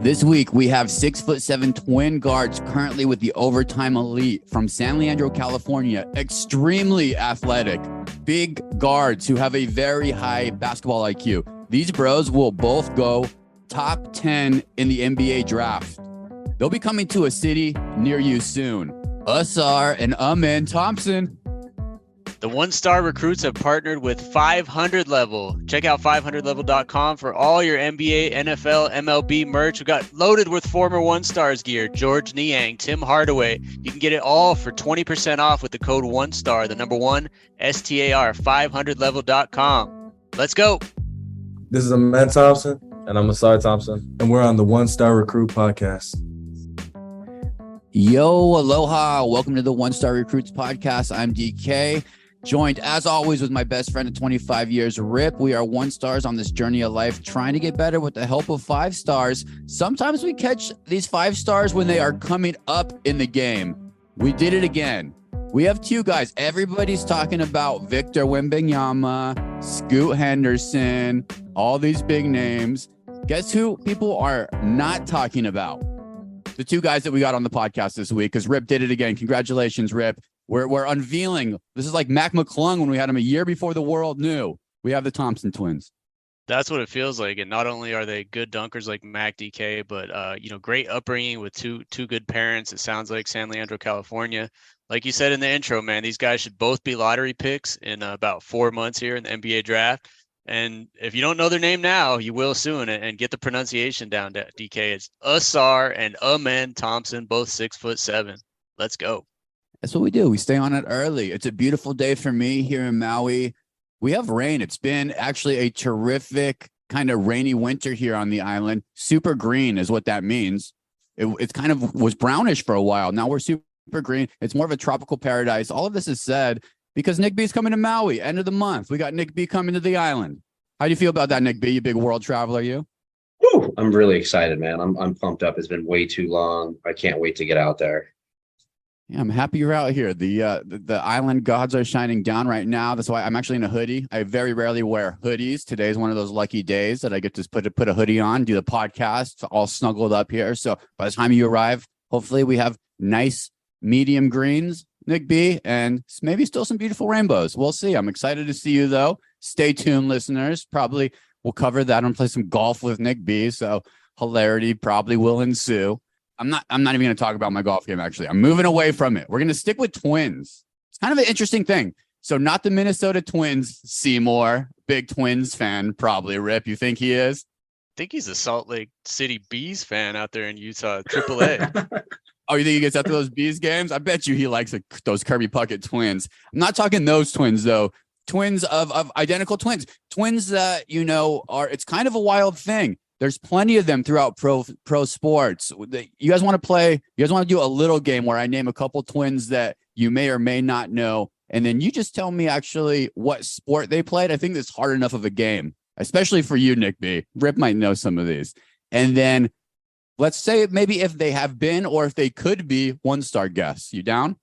This week, we have 6'7" twin guards currently with the Overtime Elite from San Leandro, California. Extremely athletic, big guards who have a very high basketball IQ. These bros will both go top 10 in the NBA draft. They'll be coming to a city near you soon. Ausar and Amen Thompson. The one-star recruits have partnered with 500 Level. Check out 500level.com for all your NBA, NFL, MLB merch. We got loaded with former one-stars gear. George Niang, Tim Hardaway. You can get it all for 20% off with the code ONESTAR, the number one, STAR, 500level.com. Let's go. This is Amen Thompson. And I'm Ausar Thompson. And we're on the One Star Recruit Podcast. Yo, aloha. Welcome to the One Star Recruits Podcast. I'm DK. Joined, as always, with my best friend of 25 years, Rip. We are one stars on this journey of life, trying to get better with the help of 5 stars. Sometimes we catch these 5 stars when they are coming up in the game. We did it again. We have 2 guys. Everybody's talking about Victor Wembanyama, Scoot Henderson, all these big names. Guess who people are not talking about? The 2 guys that we got on the podcast this week, because Rip did it again. Congratulations, Rip. We're unveiling. This is like Mac McClung when we had him a year before the world knew. We have the Thompson twins. That's what it feels like. And not only are they good dunkers like Mac DK, but great upbringing with two good parents. It sounds like San Leandro, California. Like you said in the intro, man, these guys should both be lottery picks in about 4 months here in the NBA draft. And if you don't know their name now, you will soon. And get the pronunciation down, DK. It's Ausar and Amen Thompson, both 6'7". Let's go. That's what we do. We stay on it early. It's a beautiful day for me here in Maui. We have rain. It's been actually a terrific kind of rainy winter here on the island. Super green is what that means. It kind of was brownish for a while. Now we're super green. It's more of a tropical paradise. All of this is said because Nick B is coming to Maui, end of the month. We got Nick B coming to the island. How do you feel about that, Nick B? You big world traveler, you? Woo, I'm really excited, man. I'm pumped up. It's been way too long. I can't wait to get out there. Yeah, I'm happy you're out here. The island gods are shining down right now. That's why I'm actually in a hoodie. I very rarely wear hoodies. Today is one of those lucky days that I get to put a hoodie on, do the podcast all snuggled up here. So by the time you arrive, hopefully we have nice medium greens, Nick B, and maybe still some beautiful rainbows. We'll see. I'm excited to see you, though. Stay tuned, listeners. Probably we'll cover that and play some golf with Nick B. So hilarity probably will ensue. I'm not even going to talk about my golf game, actually. I'm moving away from it. We're going to stick with twins. It's kind of an interesting thing. So not the Minnesota Twins, Seymour, big Twins fan, probably. Rip, you think he is? I think he's a Salt Lake City Bees fan out there in Utah, AAA. Oh, you think he gets out to those Bees games? I bet you he likes those Kirby Puckett Twins. I'm not talking those twins, though. Twins of identical twins. Twins that, it's kind of a wild thing. There's plenty of them throughout pro sports. You guys want to play? You guys want to do a little game where I name a couple twins that you may or may not know, and then you just tell me actually what sport they played. I think that's hard enough of a game, especially for you, Nick B. Rip might know some of these. And then let's say maybe if they have been or if they could be one-star guests. You down?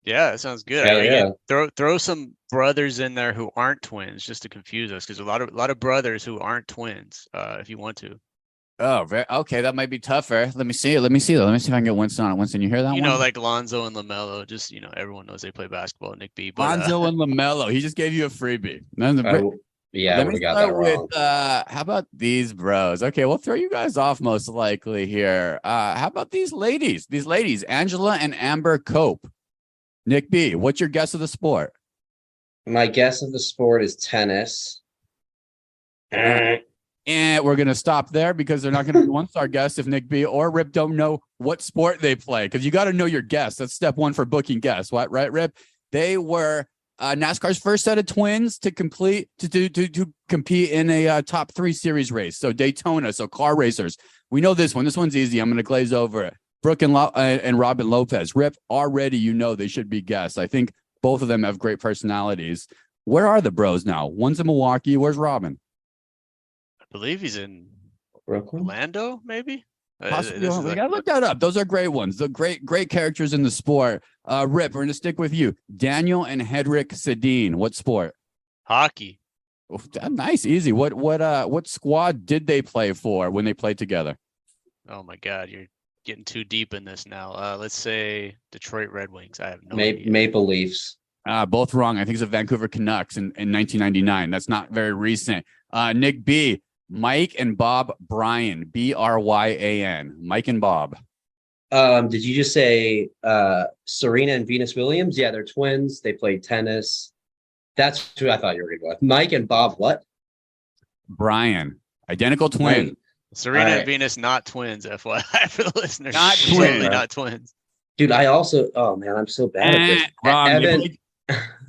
Yeah, that sounds good. Yeah. Throw some brothers in there who aren't twins just to confuse us, because a lot of brothers who aren't twins. If you want to. Oh, okay. That might be tougher. Let me see. Let me see if I can get Winston on it. Winston, you hear that one? Like Lonzo and LaMelo. Just everyone knows they play basketball. Nick B. But, Lonzo and LaMelo. He just gave you a freebie. Yeah, let me start with how about these bros? Okay, we'll throw you guys off most likely here. How about these ladies? These ladies, Angela and Amber Cope. Nick B, what's your guess of the sport? My guess of the sport is tennis. And we're going to stop there because they're not going to be one-star guests if Nick B or Rip don't know what sport they play, because you got to know your guests. That's step 1 for booking guests. What, right, Rip? They were NASCAR's first set of twins to compete in a top 3 series race. So Daytona, so car racers. We know this one. This one's easy. I'm going to glaze over it. Brooke and Robin Lopez. Rip, already they should be guests. I think both of them have great personalities. Where are the bros now? One's in Milwaukee. Where's Robin? I believe he's in Brooklyn? Orlando, maybe? Possibly. We got to look that up. Those are great ones. The great characters in the sport. Rip, we're going to stick with you. Daniel and Hedrick Sedin. What sport? Hockey. Oh, nice, easy. What squad did they play for when they played together? Oh my God, you're getting too deep in this now. Let's say Detroit Red Wings. I have no idea. Maple Leafs. Both wrong. I think it's the Vancouver Canucks in 1999. That's not very recent. Nick B, Mike and Bob Bryan, Bryan, Mike and Bob. Did you just say Serena and Venus Williams? Yeah, they're twins. They played tennis. That's who I thought you were going to go with. Mike and Bob what? Bryan, identical twin. Mike. Serena All and Venus, not twins, FYI, for the listeners. Not Totally twins. not twins. Dude, I also, oh man, I'm so bad at this. Wrong. Evan,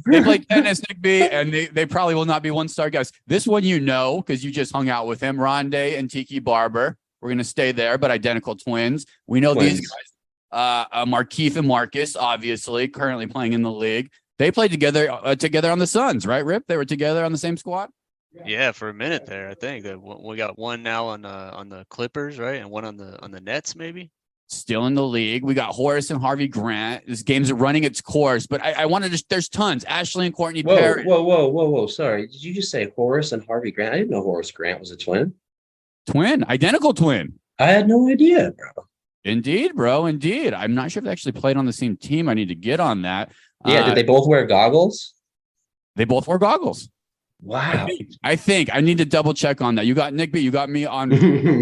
They play tennis, Nick B, and they probably will not be one-star guys. This one you know because you just hung out with him, Rondé and Tiki Barber. We're going to stay there, but identical twins. We know Twins. these guys. Markeith and Marcus, obviously, currently playing in the league. They played together on the Suns, right, Rip? They were together on the same squad? Yeah, for a minute there, I think that we got one now on the Clippers, right, and one on the Nets, maybe. Still in the league. We got Horace and Harvey Grant. This game's running its course, but I wanted to. There's tons. Ashley and Courtney Parrish. Whoa. Sorry. Did you just say Horace and Harvey Grant? I didn't know Horace Grant was a twin. Twin, identical twin. I had no idea, bro. Indeed, bro. Indeed. I'm not sure if they actually played on the same team. I need to get on that. Yeah, did they both wear goggles? They both wore goggles. Wow. I think I need to double check on that. You got Nick B. You got me on.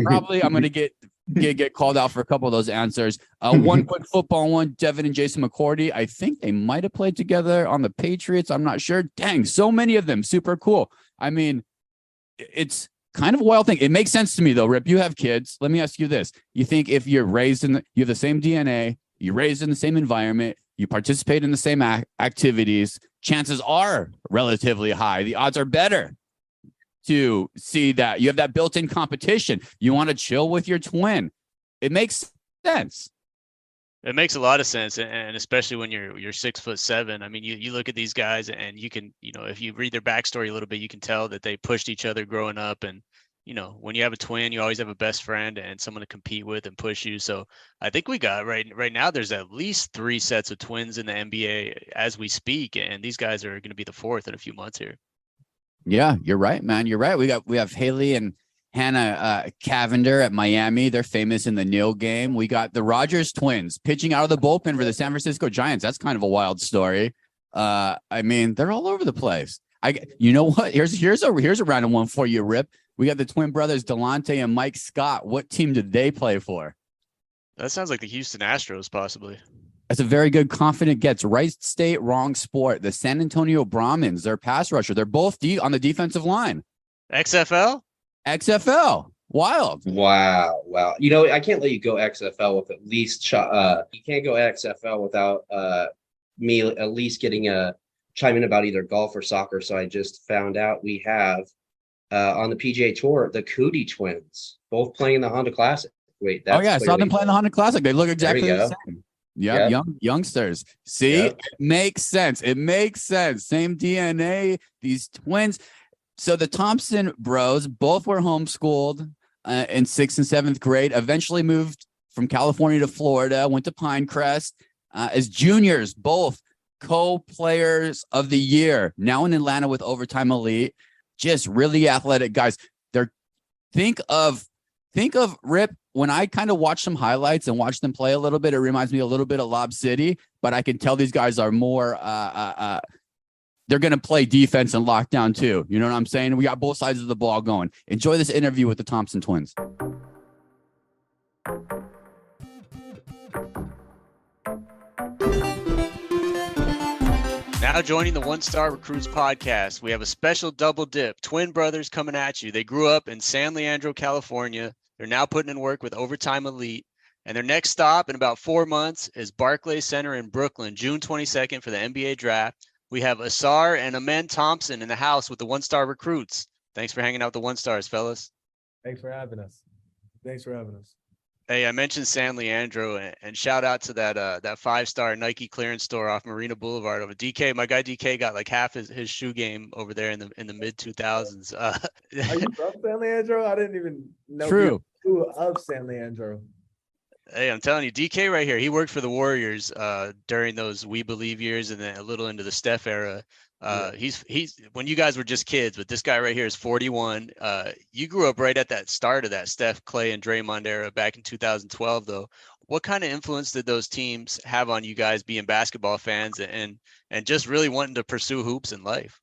Probably I'm going to get called out for a couple of those answers. One quick football one, Devin and Jason McCourty. I think they might have played together on the Patriots. I'm not sure. Dang, so many of them. Super cool. I mean, it's kind of a wild thing. It makes sense to me though, Rip. You have kids. Let me ask you this. You think if you're raised you have the same DNA, you're raised in the same environment, you participate in the same activities, chances are relatively high. The odds are better to see that you have that built-in competition. You want to chill with your twin. It makes sense. It makes a lot of sense, and especially when you're 6'7". I mean, you look at these guys, and you can, if you read their backstory a little bit, you can tell that they pushed each other growing up. And when you have a twin, you always have a best friend and someone to compete with and push you. So I think we got right now. There's at least 3 sets of twins in the NBA as we speak, and these guys are going to be the 4th in a few months here. Yeah, you're right, man. You're right. We have Haley and Hannah Cavender at Miami. They're famous in the Neal game. We got the Rogers twins pitching out of the bullpen for the San Francisco Giants. That's kind of a wild story. I mean, they're all over the place. You know what? Here's a random one for you, Rip. We got the twin brothers Delonte and Mike Scott. What team did they play for? That sounds like the Houston Astros, possibly. That's a very good, confident gets. Right state, wrong sport. The San Antonio Brahmins, their pass rusher. They're both on the defensive line. XFL? Wild. Wow. I can't let you go XFL with at least you can't go XFL without me at least getting a chime in about either golf or soccer. So I just found out we have on the PGA Tour the Cootie twins, both playing in the Honda Classic. Wait, that's I saw them playing the Honda Classic. They look exactly the same. Yeah, Yep. Youngsters. See, It makes sense. Same DNA, these twins. So the Thompson bros both were homeschooled in 6th and 7th grade, eventually moved from California to Florida, went to Pinecrest as juniors, both co-players of the year, now in Atlanta with Overtime Elite, just really athletic guys. Think of Rip. When I kind of watch some highlights and watch them play a little bit, it reminds me a little bit of Lob City, but I can tell these guys are more, they're going to play defense and lockdown too. You know what I'm saying? We got both sides of the ball going. Enjoy this interview with the Thompson twins. Now joining the One Star Recruits podcast, we have a special double dip. Twin brothers coming at you. They grew up in San Leandro, California. They're now putting in work with Overtime Elite. And their next stop in about 4 months is Barclays Center in Brooklyn, June 22nd for the NBA draft. We have Ausar and Amen Thompson in the house with the One Star Recruits. Thanks for hanging out with the One Stars, fellas. Thanks for having us. Hey, I mentioned San Leandro, and shout out to that 5-star Nike clearance store off Marina Boulevard over DK. My guy DK got like half his shoe game over there in the mid 2000s. Are you from San Leandro? I didn't even know True. you of San Leandro. Hey, I'm telling you, DK right here, he worked for the Warriors during those We Believe years and then a little into the Steph era. He's when you guys were just kids, but this guy right here is 41. You grew up right at that start of that Steph, Clay, and Draymond era back in 2012, though. What kind of influence did those teams have on you guys being basketball fans and just really wanting to pursue hoops in life?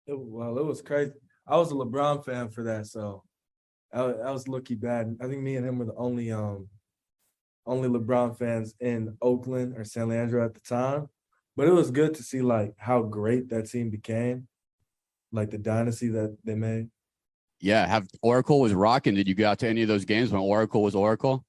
Well, it was crazy. I was a LeBron fan for that, so I was lucky bad. I think me and him were the only LeBron fans in Oakland or San Leandro at the time. But it was good to see like how great that team became, like the dynasty that they made. Yeah, Oracle was rocking. Did you get out to any of those games when Oracle was Oracle?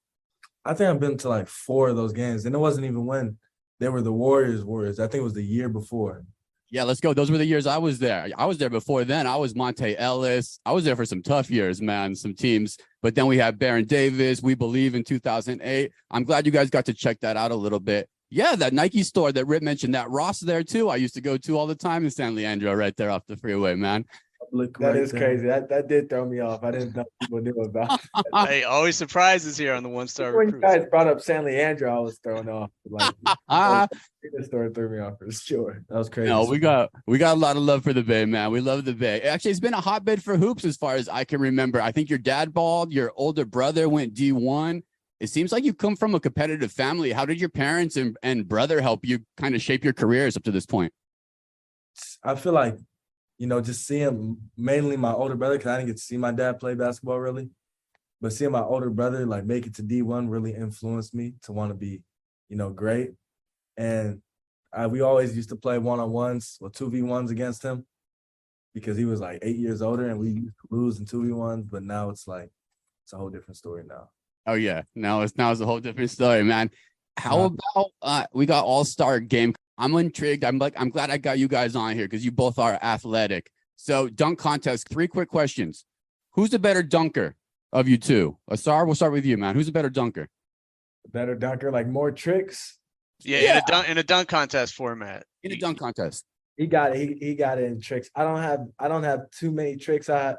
I think I've been to like 4 of those games, and it wasn't even when they were the Warriors. I think it was the year before. Yeah, let's go. Those were the years I was there. I was there before then. I was Monte Ellis. I was there for some tough years, man, some teams. But then we had Baron Davis. We Believe in 2008. I'm glad you guys got to check that out a little bit. Yeah, that Nike store that Rip mentioned, that Ross there too. I used to go to all the time in San Leandro right there off the freeway, man. That is crazy. That did throw me off. I didn't know people knew about it. Hey, always surprises here on the One Star When you Recruits. guys brought up San Leandro, I was thrown off. Like the story threw me off for sure. That was crazy. No, we got a lot of love for the Bay, man. We love the Bay. Actually, it's been a hotbed for hoops as far as I can remember. I think your dad balled. Your older brother went D1. It seems like you come from a competitive family. How did your parents and brother help you kind of shape your careers up to this point? I feel like, just seeing mainly my older brother, because I didn't get to see my dad play basketball really, but seeing my older brother like make it to D1 really influenced me to want to be, great. And we always used to play one-on-ones or 2v1s against him because he was like 8 years older and we used to lose in 2v1s, but now it's like, it's a whole different story now. Oh yeah, now it's a whole different story, man. How about we got All-Star game? I'm intrigued. I'm glad I got you guys on here because you both are athletic. So dunk contest. 3 quick questions. Who's the better dunker of you two? Ausar, we'll start with you, man. Who's the better dunker? Better dunker, like more tricks. Yeah. In a dunk contest format. In a dunk contest. He got it. He got it in tricks. I don't have too many tricks. I'm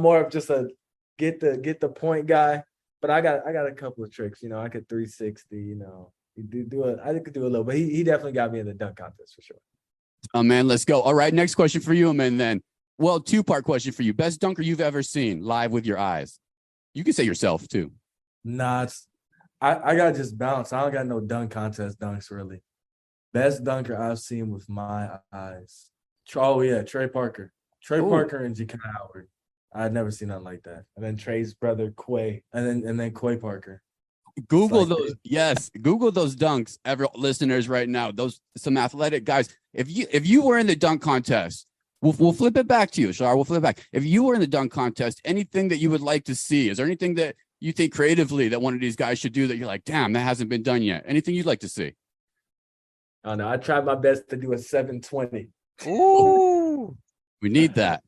more of just a get the point guy. But I got a couple of tricks. I could 360. I could do a little, but he definitely got me in the dunk contest for sure. Oh man, let's go. All right, next question for you, man. Then, well, 2-part question for you. Best dunker you've ever seen live with your eyes. You can say yourself too. Nah, I gotta just bounce. I don't got no dunk contest dunks really. Best dunker I've seen with my eyes. Oh yeah, Trey Parker. Parker and Jakai Howard. I'd never seen nothing like that. And then Trey's brother Quay, and then Quay Parker. Google those. Yes, Google those dunks, listeners, right now. Those some athletic guys. If you were in the dunk contest, we'll flip it back to you, Shar. We'll flip it back. If you were in the dunk contest, anything that you would like to see? Is there anything that you think creatively that one of these guys should do that you're like, damn, that hasn't been done yet? Anything you'd like to see? Oh no, I tried my best to do a 720. Ooh, we need that.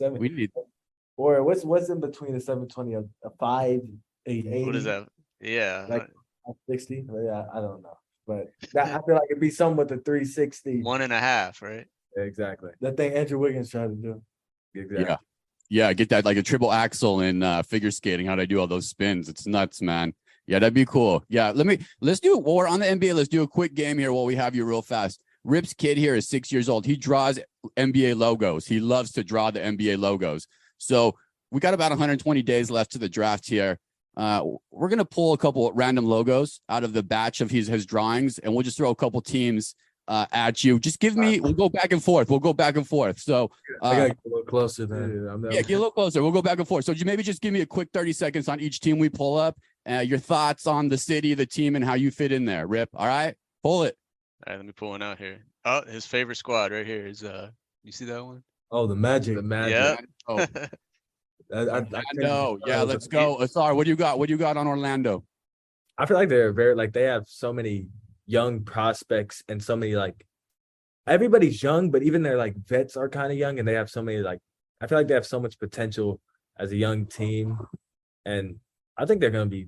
We need. Or what's in between a 720 a 580? What is that? Yeah, like 60. Yeah, I don't know, but I feel like it'd be something with the 360. 1.5, right? Yeah, exactly. That thing Andrew Wiggins tried to do. Exactly. Yeah. Get that like a triple axel in figure skating. How do I do all those spins? It's nuts, man. Yeah, that'd be cool. Yeah, let's do it. While we're on the NBA, let's do a quick game here while we have you real fast. Rip's kid here is 6 years old. He draws NBA logos. He loves to draw the NBA logos. So we got about 120 days left to the draft here. We're going to pull a couple random logos out of the batch of his drawings, and we'll just throw a couple teams at you. Just give me, we'll go back and forth. So I got to get a little closer then. Get a little closer. We'll go back and forth. So maybe just give me a quick 30 seconds on each team we pull up, your thoughts on the city, the team, and how you fit in there. Rip. All right, pull it. All right, let me pull one out here. Oh, his favorite squad right here is you see that one? Oh, the Magic. Yeah. Oh. I know. Yeah, let's go. Ausar, what do you got on Orlando? I feel like they're they have so many young prospects and so many everybody's young, but even their vets are kind of young, and they have so many I feel like they have so much potential as a young team, and I think they're gonna be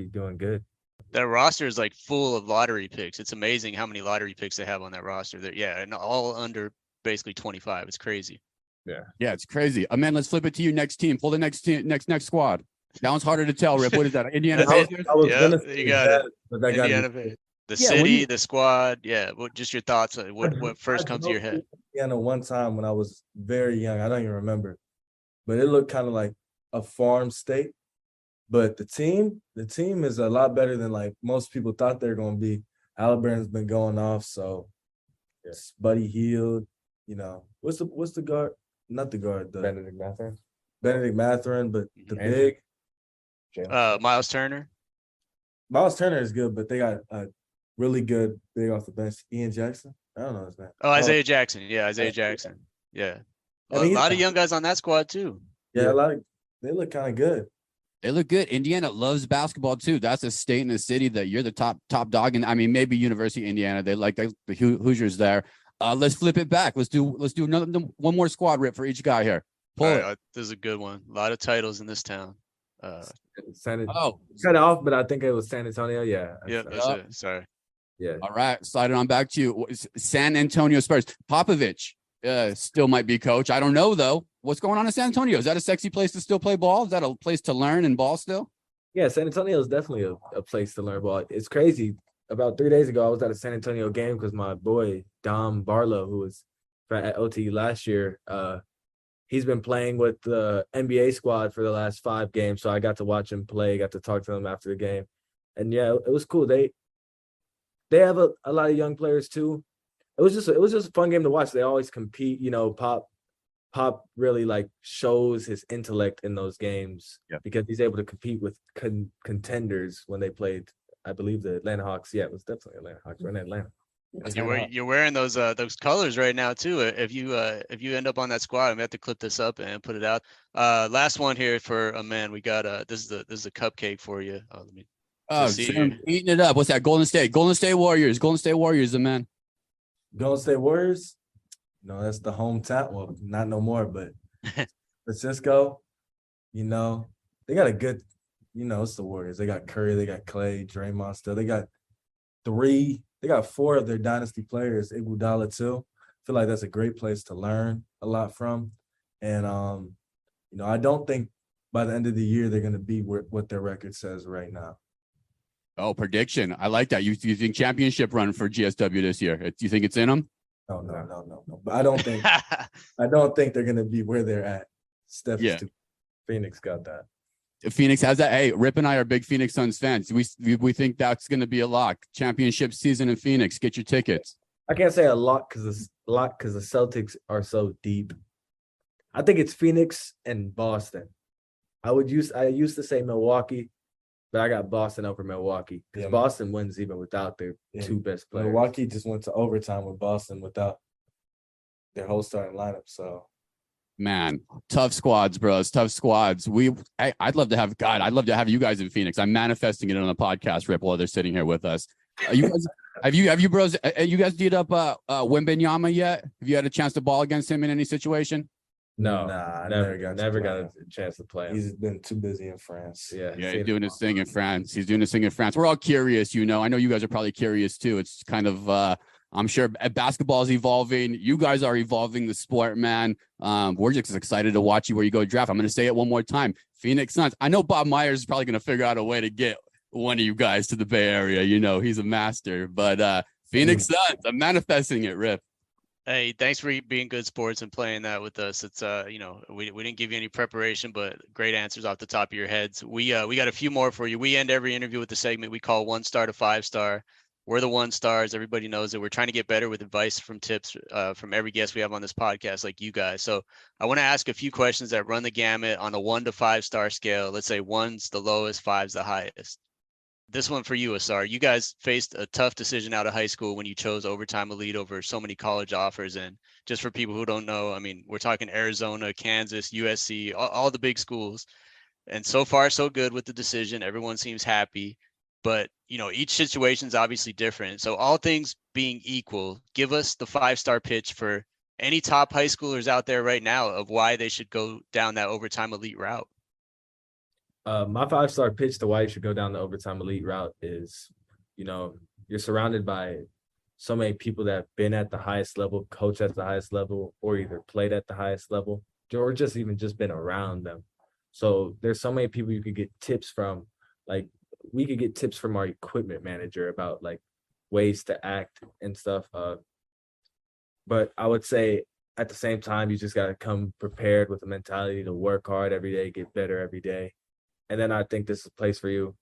doing good. That roster is full of lottery picks. It's amazing how many lottery picks they have on that roster. And all under basically 25. It's crazy. Yeah, it's crazy. Man, let's flip it to you. Next team. Pull the next team. Next squad. That one's harder to tell, Rip. What is that? Indiana Pacers? I was gonna say you got it. but that Indiana Pacers. The Yeah, when city, you- the squad. Yeah. What just your thoughts? What first I comes to your drove head? to Indiana one time when I was very young. I don't even remember, but it looked kind of like a farm state. But the team is a lot better than like most people thought they're going to be. Halliburton's been going off, so it's Buddy Hield. You know, what's the guard? Not the guard, the Benedict Mathurin, but the Mhm. big Miles Turner. Miles Turner is good, but they got a really good big off the bench, Ian Jackson. I don't know his name. Oh, Isaiah Jackson. Yeah, Isaiah Jackson. Yeah. I A mean, lot of young guys on that squad too. yeah, a lot of they look kind of good. They look good. Indiana loves basketball too. That's a state and a city that you're the top dog. And I mean, maybe University of Indiana. They like the Hoosiers there. Let's flip it back. Let's do one more squad rip for each guy here. Pull All it. right, this is a good one. A lot of titles in this town. Oh, Cut it off, but I think it was San Antonio. Yeah. Yeah, that's it. Sorry. Yeah. all right. Slide it on back to you. San Antonio Spurs. Popovich still might be coach. I don't know though. What's going on in San Antonio? Is that a sexy place to still play ball? Is that a place to learn and ball still? Yeah, San Antonio is definitely a place to learn ball. It's crazy. About 3 days ago, I was at a San Antonio game because my boy Dom Barlow, who was at OT last year, he's been playing with the NBA squad for the last 5 games. So I got to watch him play, got to talk to him after the game. And yeah, it was cool. They have a lot of young players too. It was just a fun game to watch. They always compete, you know, Pop really like shows his intellect in those games because he's able to compete with contenders when they played, I believe, the Atlanta Hawks. Yeah, it was definitely Atlanta Hawks. We're in Atlanta. You're wearing those colors right now too. If you end up on that squad, I'm gonna have to clip this up and put it out. Last one here for Amen. We got this is a cupcake for you. Let me see Sam eating it up. What's that? Golden State Warriors. Golden State Warriors, the man. Golden State Warriors. No, that's the hometown. Well, not no more, but Francisco, you know, they got a good, you know, it's the Warriors. They got Curry, they got Clay, Draymond still. They got 4 of their dynasty players, Iguodala too. I feel like that's a great place to learn a lot from. And, you know, I don't think by the end of the year they're going to be what their record says right now. Oh, prediction. I like that. You think championship run for GSW this year? Do you think it's in them? No. But I don't think they're gonna be where they're at. Steph is too. Phoenix got that. Phoenix has that. Hey, Rip and I are big Phoenix Suns fans. We think that's gonna be a lock. Championship season in Phoenix. Get your tickets. I can't say a lot because the Celtics are so deep. I think it's Phoenix and Boston. I used to say Milwaukee, but I got Boston over Milwaukee because Boston wins even without their 2 best players. Milwaukee just went to overtime with Boston without their whole starting lineup. So, man, tough squads, bros. Tough squads. I'd love to have you guys in Phoenix. I'm manifesting it on the podcast, Rip, while they're sitting here with us. You guys, have you bros? You guys beat up Wembanyama yet? Have you had a chance to ball against him in any situation? No, I never got a chance to play him. He's been too busy in France. Yeah, he's doing his thing in France. We're all curious, you know. I know you guys are probably curious too. It's kind of I'm sure basketball is evolving. You guys are evolving the sport, man. We're just excited to watch you where you go draft. I'm going to say it one more time. Phoenix Suns. I know Bob Myers is probably going to figure out a way to get one of you guys to the Bay Area. You know, he's a master. But Phoenix Suns, I'm manifesting it, Rip. Hey, thanks for being good sports and playing that with us. It's you know, we didn't give you any preparation, but great answers off the top of your heads. We got a few more for you. We end every interview with the segment we call 1 star to 5 star. We're the 1 stars. Everybody knows that we're trying to get better with advice from tips from every guest we have on this podcast, like you guys. So I want to ask a few questions that run the gamut on a 1 to 5 star scale. Let's say 1's the lowest, 5's the highest. This one for you, Ausar. You guys faced a tough decision out of high school when you chose overtime elite over so many college offers. And just for people who don't know, I mean, we're talking Arizona, Kansas, USC, all the big schools. And so far, so good with the decision. Everyone seems happy. But, you know, each situation is obviously different. So all things being equal, give us the 5-star pitch for any top high schoolers out there right now of why they should go down that overtime elite route. My 5-star pitch to why you should go down the overtime elite route is, you know, you're surrounded by so many people that have been at the highest level, coach at the highest level, or either played at the highest level, or just been around them. So there's so many people you could get tips from. Like we could get tips from our equipment manager about like ways to act and stuff. But I would say at the same time, you just got to come prepared with a mentality to work hard every day, get better every day. And then I think this is a place for you.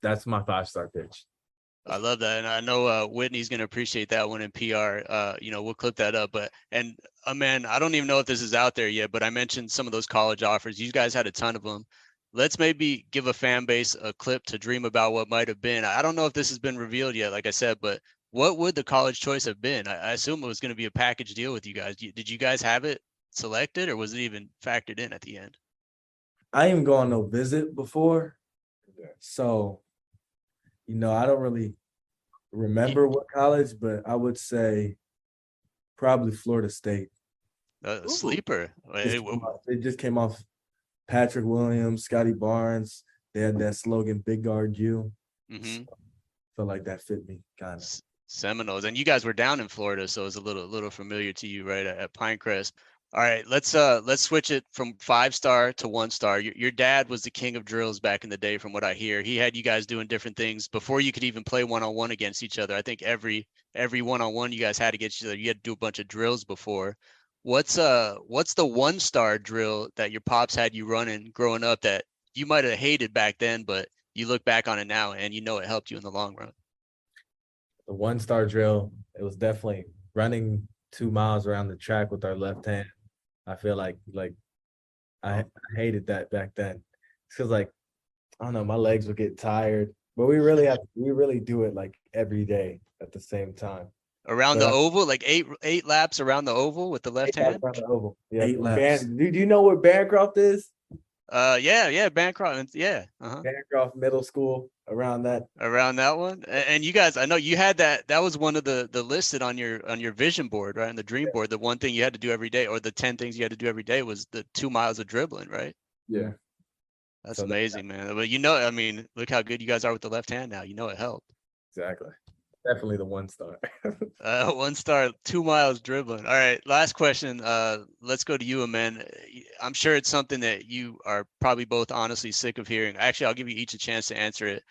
That's my 5-star pitch. I love that. And I know Whitney's going to appreciate that one in PR. We'll clip that up. Man, I don't even know if this is out there yet, but I mentioned some of those college offers. You guys had a ton of them. Let's maybe give a fan base a clip to dream about what might have been. I don't know if this has been revealed yet, like I said, but what would the college choice have been? I assume it was going to be a package deal with you guys. Did you guys have it selected, or was it even factored in at the end? I ain't gone no visit before, so I don't really remember what college, but I would say probably Florida State. Sleeper. It just came off Patrick Williams, Scotty Barnes. They had that slogan, "Big Guard You." Mm-hmm. So, felt like that fit me kind of. Seminoles, and you guys were down in Florida, so it's a little familiar to you, right, at Pinecrest. All right, let's switch it from 5-star to 1-star. Your dad was the king of drills back in the day, from what I hear. He had you guys doing different things before you could even play one-on-one against each other. I think every one-on-one you guys had against each other, you had to do a bunch of drills before. What's the 1-star drill that your pops had you running growing up that you might have hated back then, but you look back on it now and it helped you in the long run? The 1-star drill, it was definitely running 2 miles around the track with our left hand. I feel like I hated that back then. It's because I don't know, my legs would get tired. But we really do it like every day at the same time. Around the oval, like eight laps around the oval with the left hand? Around the oval. Yeah. 8 laps. Do you know where Bancroft is? Yeah, Bancroft. Yeah. Bancroft Middle School, around that one. And you guys, I know you had that was one of the listed on your vision board, right? On the dream board, the one thing you had to do every day, or the 10 things you had to do every day, was the 2 miles of dribbling, right? Yeah. That's amazing, man. But look how good you guys are with the left hand now. It helped. Exactly. Definitely the 1-star. 1-star, 2 miles dribbling. All right, last question. Let's go to you, Amen. I'm sure it's something that you are probably both honestly sick of hearing. Actually, I'll give you each a chance to answer it.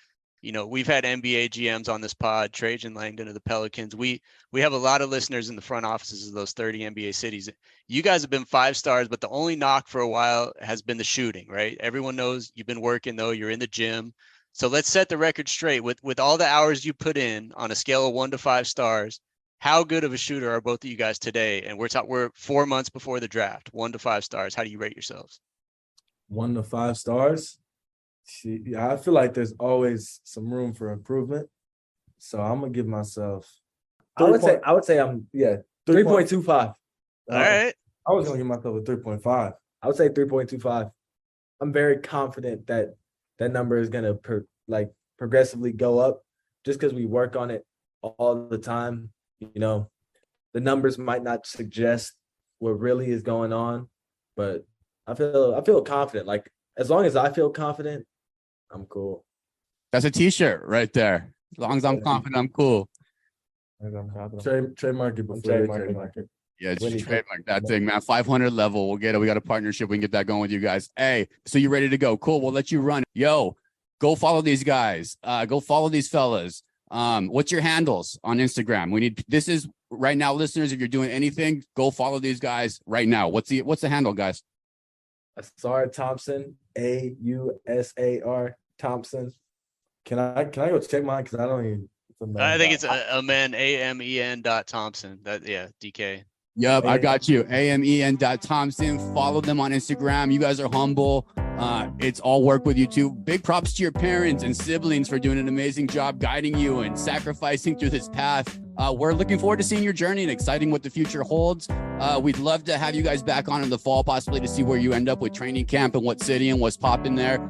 We've had NBA GMs on this pod, Trajan Langdon of the Pelicans. We have a lot of listeners in the front offices of those 30 NBA cities. You guys have been 5 stars, but the only knock for a while has been the shooting, right? Everyone knows you've been working, though. You're in the gym. So let's set the record straight. With all the hours you put in on a scale of 1 to 5 stars, how good of a shooter are both of you guys today? And we're 4 months before the draft. 1 to 5 stars. How do you rate yourselves? 1 to 5 stars. I feel like there's always some room for improvement. So I'm gonna give myself. I would say I'm 3.25. All right. I was gonna give myself a 3.5. I would say 3.25. I'm very confident that number is gonna progressively go up, just because we work on it all the time. The numbers might not suggest what really is going on, but I feel confident. Like, as long as I feel confident, I'm cool. That's a t-shirt right there. As long as I'm confident, I'm cool. Trademark it before they trademark it. Yeah, just trademark that thing, man. 500 level. We'll get it. We got a partnership. We can get that going with you guys. Hey, so you ready to go? Cool. We'll let you run. Yo, go follow these guys. Go follow these fellas. What's your handles on Instagram? This is right now, listeners. If you're doing anything, go follow these guys right now. What's the handle, guys? Ausar Thompson, AUSAR Thompson. Can I go check mine? Because I don't even. I think it's Amen, AMEN.Thompson. DK. Yep, I got you. AMEN.Thompson. Follow them on Instagram. You guys are humble. It's all work with you too. Big props to your parents and siblings for doing an amazing job guiding you and sacrificing through this path. We're looking forward to seeing your journey and exciting what the future holds. We'd love to have you guys back on in the fall, possibly to see where you end up with training camp and what city and what's popping there.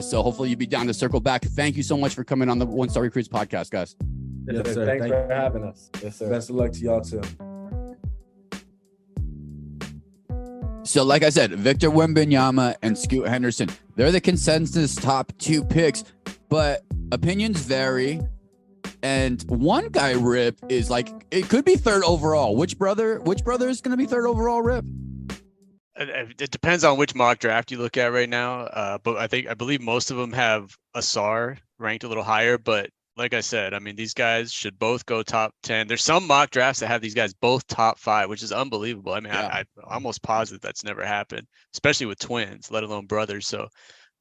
So hopefully you'll be down to circle back. Thank you so much for coming on the 1-Star Recruits podcast, guys. Yes, sir. Thanks for having us. Yes, sir. Best of luck to y'all too. So like I said, Victor Wembanyama and Scoot Henderson, they're the consensus top 2 picks, but opinions vary. And one guy, Rip, is it could be 3rd overall. Which brother is going to be 3rd overall, Rip? It depends on which mock draft you look at right now. But I believe most of them have Ausar ranked a little higher, but Like I said, I mean, these guys should both go top 10. There's some mock drafts that have these guys both top 5, which is unbelievable. I mean, Yeah. I'm almost positive that's never happened, especially with twins, let alone brothers. So,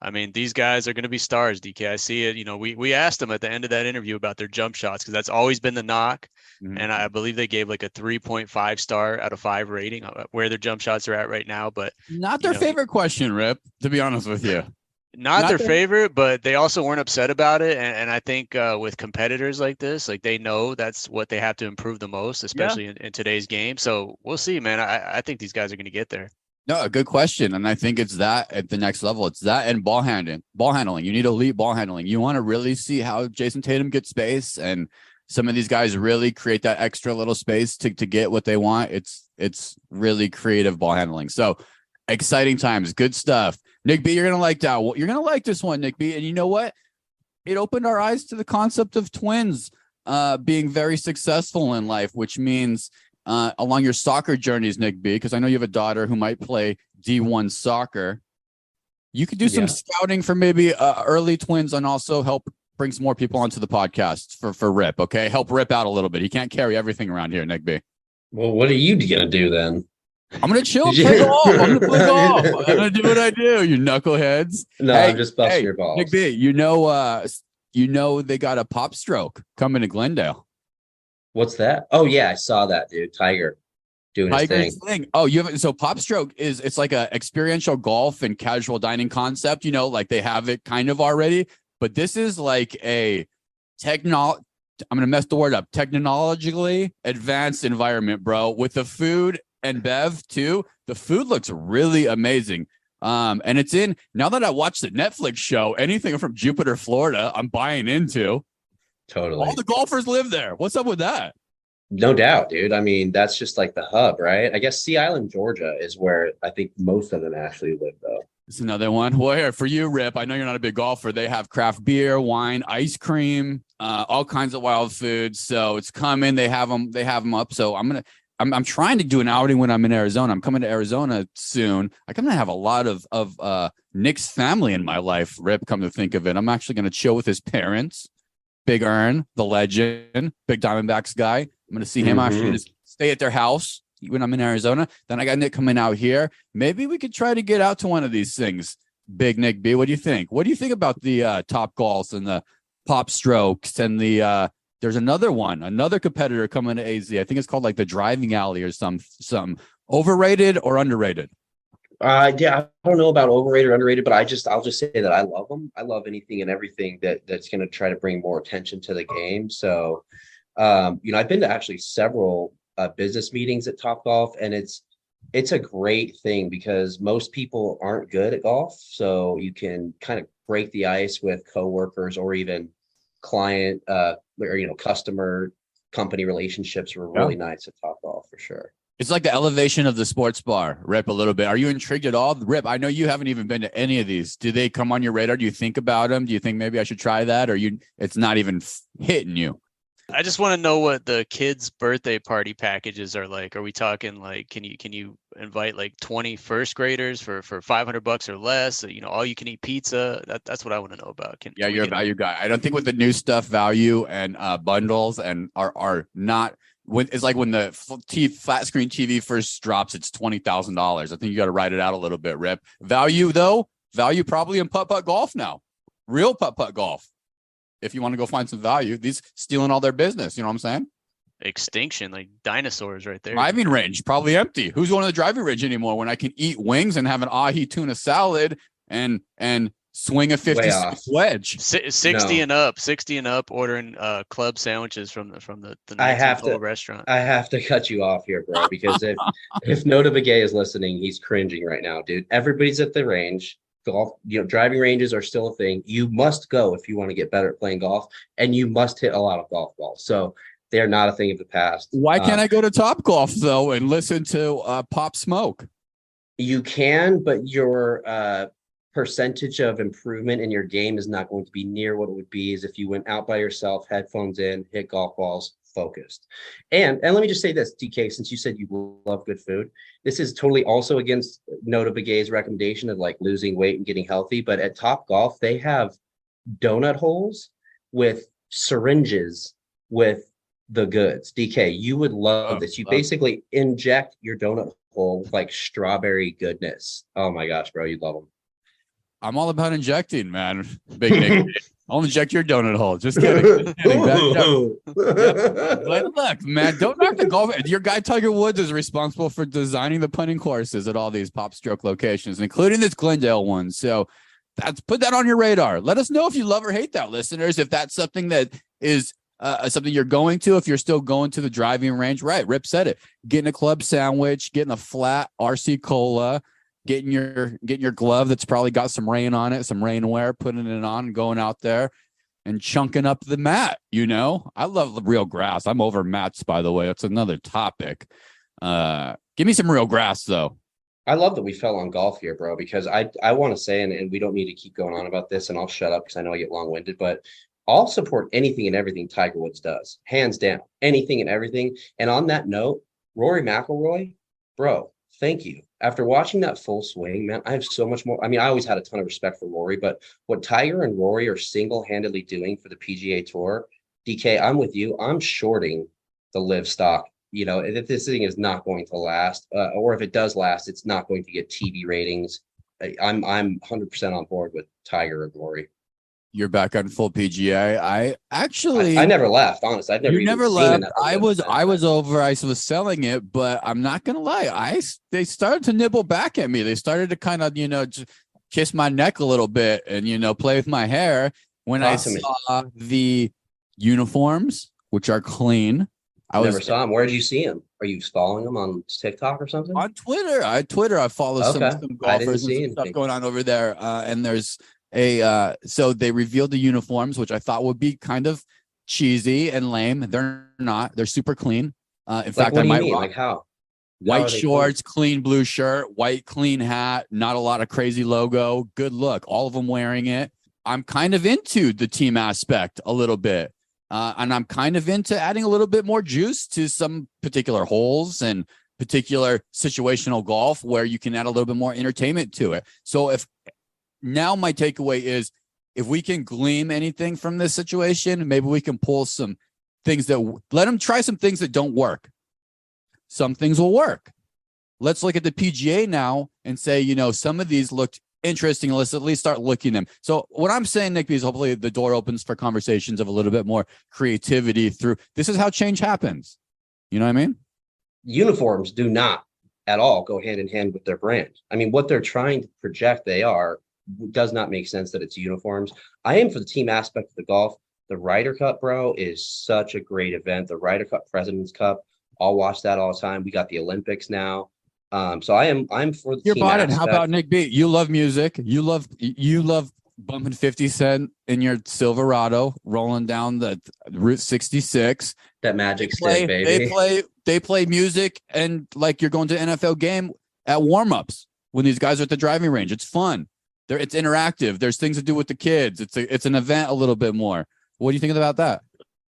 I mean, these guys are going to be stars, DK. I see it. You know, we asked them at the end of that interview about their jump shots because that's always been the knock. And I believe they gave like a 3.5 star out of 5 rating where their jump shots are at right now. But Not their favorite question, Rip, to be honest with you. Not their favorite, but they also weren't upset about it. And I think with competitors like this, like they know that's what they have to improve the most, especially in today's game. So we'll see, man. I think these guys are going to get there. No, a good question. And I think it's that at the next level. It's that and ball handling. You need elite ball handling. You want to really see how Jason Tatum gets space, and some of these guys really create that extra little space to get what they want. It's really creative ball handling. So exciting times, good stuff. Nick B, you're going to like that. You're going to like this one, Nick B. And you know what? It opened our eyes to the concept of twins being very successful in life, which means along your soccer journeys, Nick B, because I know you have a daughter who might play D1 soccer. You could do some scouting for maybe early twins and also help bring some more people onto the podcast for Rip, okay? Help Rip out a little bit. He can't carry everything around here, Nick B. Well, what are you going to do then? I'm going to chill and play golf. I'm going to play golf. I'm going to do what I do, you knuckleheads. No, I'm just busting your balls. Nick B, you know they got a pop stroke coming to Glendale. What's that? Oh, yeah, I saw that, dude. Tiger doing his thing. Oh, you have so pop stroke it's like a experiential golf and casual dining concept, you know, like they have it kind of already, but this is like a I'm going to mess the word up, technologically advanced environment, bro, with the food and bev too. The food looks really amazing. And it's in, now that I watched the Netflix show, anything from Jupiter, Florida, I'm buying into. Totally. All the golfers live there. What's up with that? No doubt, dude. I mean, that's just like the hub, right? I guess Sea Island, Georgia is where I think most of them actually live, though. It's another one. Well, here for you, Rip, I know you're not a big golfer. They have craft beer, wine, ice cream, all kinds of wild foods. So it's coming. They have them up. So I'm trying to do an outing when I'm in Arizona. I'm coming to Arizona soon. I'm going to have a lot of Nick's family in my life, Rip, come to think of it. I'm actually going to chill with his parents. Big Earn, the legend, big Diamondbacks guy. I'm going to see him actually just stay at their house when I'm in Arizona. Then I got Nick coming out here. Maybe we could try to get out to one of these things. Big Nick B, what do you think? What do you think about the Top Golfs and the Pop Strokes and the there's another competitor coming to AZ. I think it's called like the Driving Alley or some overrated or underrated. Yeah, I don't know about overrated or underrated, but I'll just say that I love them. I love anything and everything that's going to try to bring more attention to the game. So, I've been to actually several business meetings at Topgolf, and it's a great thing because most people aren't good at golf. So you can kind of break the ice with coworkers or even client or customer company relationships were really nice at Topgolf for sure. It's like the elevation of the sports bar, Rip, a little bit. Are you intrigued at all? Rip, I know you haven't even been to any of these. Do they come on your radar? Do you think about them? Do you think maybe I should try that? Or it's not even hitting you? I just want to know what the kids' birthday party packages are like. Are we talking like, can you invite like 20 first graders for $500 or less? All you can eat pizza. That's what I want to know about. You're a value guy. I don't think with the new stuff, value and bundles and are not. It's like when the flat screen TV first drops, it's $20,000. I think you got to ride it out a little bit, Rip. Value probably in putt-putt golf now. Real putt-putt golf. If you want to go find some value, these stealing all their business. You know what I'm saying? Extinction, like dinosaurs right there. Driving range, probably empty. Who's going to the driving range anymore when I can eat wings and have an ahi tuna salad and swing a 50 wedge? 60 and up ordering club sandwiches from the restaurant. I have to cut you off here, bro, because if Nota Begay is listening, he's cringing right now, dude. Everybody's at the range. Golf, driving ranges are still a thing. You must go if you want to get better at playing golf, and you must hit a lot of golf balls. So they are not a thing of the past. Why can't I go to Top Golf though and listen to Pop Smoke? You can, but your percentage of improvement in your game is not going to be near what it would be as if you went out by yourself, headphones in, hit golf balls, focused. And let me just say this, DK, since you said you love good food, this is totally also against Nota Begay's recommendation of like losing weight and getting healthy. But at Top Golf, they have donut holes with syringes with the goods. DK, you would love this. You basically inject your donut hole with like strawberry goodness. Oh my gosh, bro, you'd love them. I'm all about injecting, man. Big Nick. I'll inject your donut hole. Just kidding. Just kidding. But look, man, don't knock the golf. Your guy Tiger Woods is responsible for designing the putting courses at all these pop stroke locations, including this Glendale one. So put that on your radar. Let us know if you love or hate that, listeners. If that's something that is something you're going to, if you're still going to the driving range, right? Rip said it. Getting a club sandwich, getting a flat RC Cola, getting your glove that's probably got some rain on it, some rainwear, putting it on and going out there and chunking up the mat. I love the real grass. I'm over mats, by the way. That's another topic. Give me some real grass, though. I love that we fell on golf here, bro, because I want to say, and we don't need to keep going on about this, and I'll shut up because I know I get long-winded, but I'll support anything and everything Tiger Woods does, hands down, anything and everything. And on that note, Rory McIlroy, bro, thank you. After watching that full swing, man, I have so much more. I mean, I always had a ton of respect for Rory, but what Tiger and Rory are single-handedly doing for the PGA Tour, DK, I'm with you. I'm shorting the live stock. If this thing is not going to last, or if it does last, it's not going to get TV ratings. I'm 100% on board with Tiger and Rory. You're back on full PGA. I never left. Honestly, I've never. You never left. I was over. I was selling it, but I'm not gonna lie. They started to nibble back at me. They started to kind of just kiss my neck a little bit and play with my hair when awesome. I saw the uniforms, which are clean. I never saw them. Where did you see them? Are you following them on TikTok or something? On Twitter. I follow some golfers and some stuff going on over there. And there's so they revealed the uniforms, which I thought would be kind of cheesy and lame. They're not. They're super clean. In fact, I might like how white shorts, clean blue shirt, white clean hat, not a lot of crazy logo. Good look. All of them wearing it. I'm kind of into the team aspect a little bit. And I'm kind of into adding a little bit more juice to some particular holes and particular situational golf where you can add a little bit more entertainment to it. So now my takeaway is if we can glean anything from this situation, maybe we can pull some things let them try some things that don't work. Some things will work. Let's look at the PGA now and say, some of these looked interesting. Let's at least start looking at them. So what I'm saying, Nick, is hopefully the door opens for conversations of a little bit more creativity through. This is how change happens. You know what I mean? Uniforms do not at all go hand in hand with their brand. I mean, what they're trying to project does not make sense that it's uniforms. I am for the team aspect of the golf. The Ryder Cup, bro, is such a great event. The Ryder Cup, President's Cup, I'll watch that all the time. We got the Olympics now. So I'm for the team aspect. How about Nick B? You love music. You love bumping 50 Cent in your Silverado, rolling down the Route 66. That magic stick, baby. They play music and like you're going to an NFL game at warm-ups when these guys are at the driving range. It's fun. It's interactive. There's things to do with the kids. It's an event a little bit more. What do you think about that?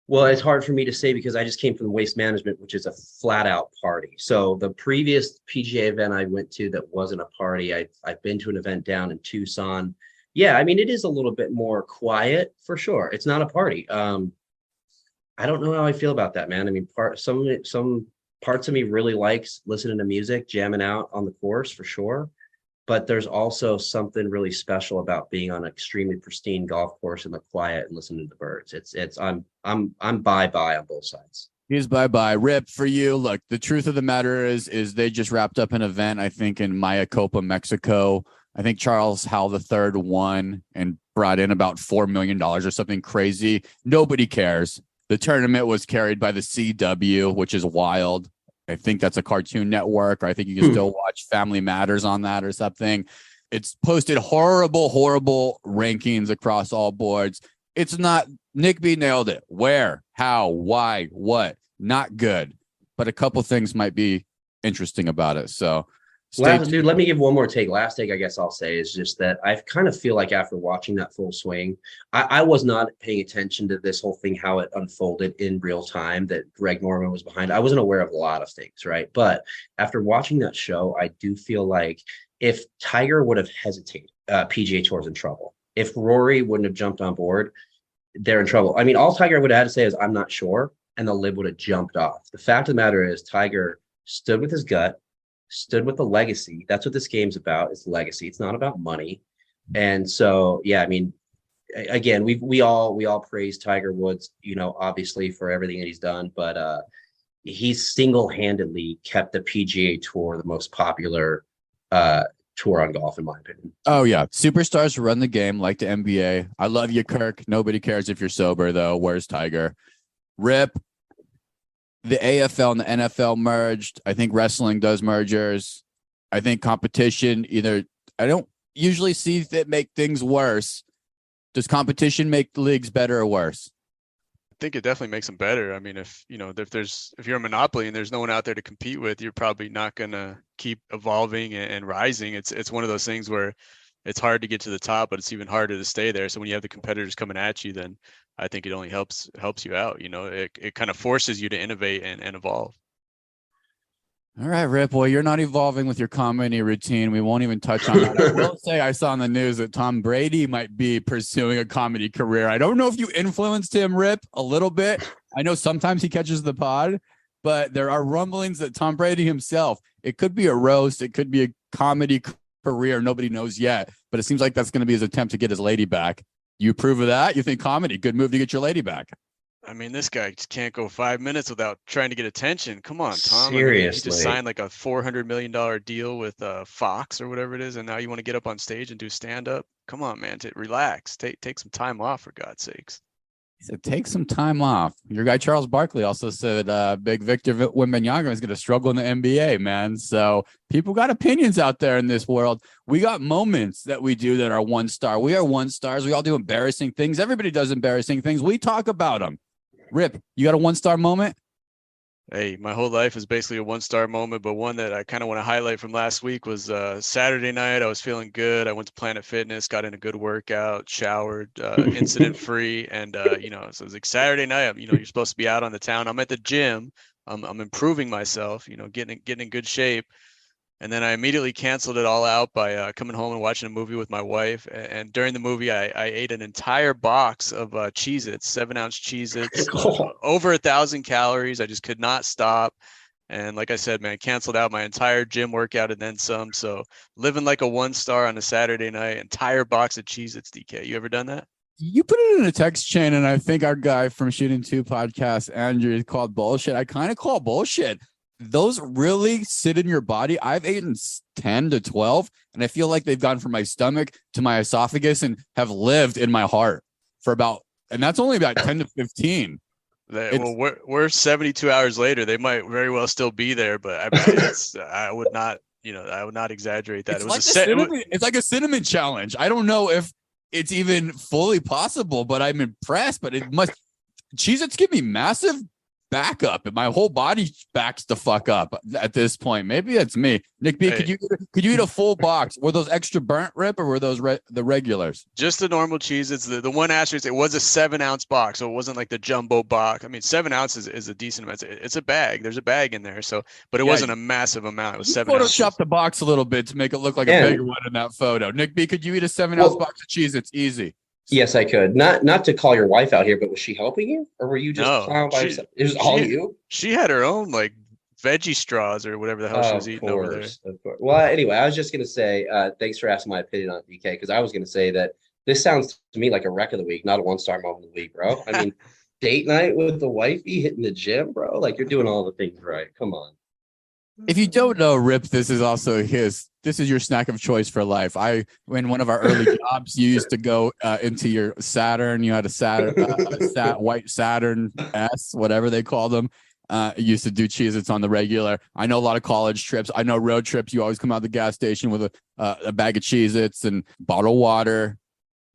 Well, it's hard for me to say because I just came from Waste Management, which is a flat out party. So the previous PGA event I went to that wasn't a party, I've been to an event down in Tucson. Yeah, I mean, it is a little bit more quiet for sure. It's not a party. I don't know how I feel about that, man. I mean, some parts of me really likes listening to music, jamming out on the course for sure. But there's also something really special about being on an extremely pristine golf course in the quiet and listening to the birds. I'm bye-bye on both sides. He's bye-bye. Rip, for you, look, the truth of the matter is they just wrapped up an event, I think, in Mayacopa, Mexico. I think Charles Howell III won and brought in about $4 million or something crazy. Nobody cares. The tournament was carried by the CW, which is wild. I think that's a Cartoon Network, or I think you can still watch Family Matters on that or something. It's posted horrible rankings across all boards. It's not. Nick B nailed it. Where, how, why, what? Not good. But a couple things might be interesting about it. So, dude, let me give one more take. Last take, I guess I'll say, is just that I kind of feel like after watching that full swing, I was not paying attention to this whole thing, how it unfolded in real time, that Greg Norman was behind. I wasn't aware of a lot of things, right? But after watching that show, I do feel like if Tiger would have hesitated, PGA Tour's in trouble. If Rory wouldn't have jumped on board, they're in trouble. I mean, all Tiger would have had to say is, I'm not sure. And the lid would have jumped off. The fact of the matter is, Tiger stood with his gut, stood with the legacy. That's what this game's about. It's legacy. It's not about money. And so, yeah, I mean, again, we all praise Tiger Woods, obviously for everything that he's done, but he's single-handedly kept the PGA Tour the most popular tour on golf, in my opinion. Oh yeah, superstars who run the game like the NBA. I love you, Kirk. Nobody cares if you're sober though. Where's Tiger? Rip. The AFL and the NFL merged. I think wrestling does mergers. I think competition I don't usually see that make things worse. Does competition make the leagues better or worse? I think it definitely makes them better. I mean, if you're a monopoly and there's no one out there to compete with, you're probably not going to keep evolving and rising. It's one of those things where it's hard to get to the top, but it's even harder to stay there. So when you have the competitors coming at you, then I think it only helps you out. It kind of forces you to innovate and evolve. All right, Rip. Well, you're not evolving with your comedy routine. We won't even touch on that. I will say I saw in the news that Tom Brady might be pursuing a comedy career. I don't know if you influenced him, Rip, a little bit. I know sometimes he catches the pod, but there are rumblings that Tom Brady himself, it could be a roast. It could be a comedy career. Nobody knows yet, but it seems like that's going to be his attempt to get his lady back. You approve of that? You think comedy, good move to get your lady back? I mean, this guy just can't go 5 minutes without trying to get attention. Come on, Tom. Seriously. I mean, he just signed like a $400 million deal with Fox or whatever it is, and now you want to get up on stage and do stand-up? Come on, man. Relax. Take some time off, for God's sakes. He said, take some time off. Your guy Charles Barkley also said big Victor Wembanyama is going to struggle in the NBA, man. So people got opinions out there in this world. We got moments that we do that are one star. We are one stars. We all do embarrassing things. Everybody does embarrassing things. We talk about them. Rip, you got a one-star moment? Hey, my whole life is basically a one-star moment, but one that I kind of want to highlight from last week was Saturday night. I was feeling good. I went to Planet Fitness, got in a good workout, showered, incident-free, and so it was like Saturday night. You're supposed to be out on the town. I'm at the gym. I'm improving myself. Getting in good shape. And then I immediately canceled it all out by coming home and watching a movie with my wife. And during the movie, I ate an entire box of Cheez-Its, 7-ounce Cheez-Its, over 1,000 calories. I just could not stop. And like I said, man, I canceled out my entire gym workout and then some. So living like a one-star on a Saturday night, entire box of Cheez-Its, DK. You ever done that? You put it in a text chain, and I think our guy from Shooting 2 podcast, Andrew, called bullshit. I kind of call bullshit. Those really sit in your body. I've eaten 10 to 12, and I feel like they've gone from my stomach to my esophagus and have lived in my heart for and that's only about 10 to 15. Well, we're 72 hours later. They might very well still be there, but I mean, I would not exaggerate that. It's like a cinnamon challenge. I don't know if it's even fully possible, but I'm impressed. But it must. Cheez-Its give me massive backup, and my whole body backs the fuck up at this point. Maybe that's me. Nick B, hey. could you eat a full box? Were those extra burnt, Rip, or were those the regulars? Just the normal Cheez-Its. The one asterisk, it was a 7-ounce box, so it wasn't like the jumbo box. I mean, 7 ounces is a decent amount. It's a bag. There's a bag in there, but it wasn't a massive amount. It was 7 ounces. Photoshop the box a little bit to make it look like a bigger one in that photo. Nick B, could you eat a 7-ounce box of Cheez-Its? Easy. Yes, I could. Not to call your wife out here, but was she helping you, or were you just plowing by yourself? It was all you. She had her own like veggie straws or whatever the hell she was eating over there. Of course. Well, anyway, I was just gonna say thanks for asking my opinion on DK, because I was gonna say that this sounds to me like a wreck of the week, not a one-star moment of the week, bro. I mean, date night with the wifey, hitting the gym, bro. Like, you're doing all the things right. Come on. If you don't know, Rip, this is your snack of choice for life. In one of our early jobs, you used to go into your Saturn. You had a white Saturn S, whatever they call them. You used to do Cheez-Its on the regular. I know a lot of college trips. I know road trips. You always come out of the gas station with a bag of Cheez-Its and bottled water.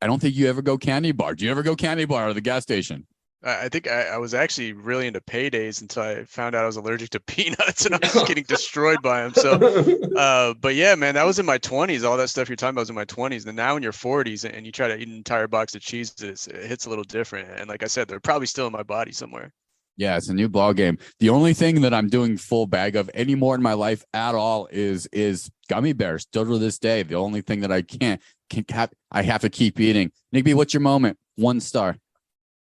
I don't think you ever go candy bar. Do you ever go candy bar or the gas station? I think I was actually really into paydays until I found out I was allergic to peanuts and I was getting destroyed by them. So, but yeah, man, that was in my 20s. All that stuff you're talking about was in my 20s. And now in your 40s and you try to eat an entire box of Cheez-Its, it hits a little different. And like I said, they're probably still in my body somewhere. Yeah, it's a new ball game. The only thing that I'm doing full bag of anymore in my life at all is gummy bears. Still to this day, the only thing that I have to keep eating. Nick B, what's your moment? 1 star.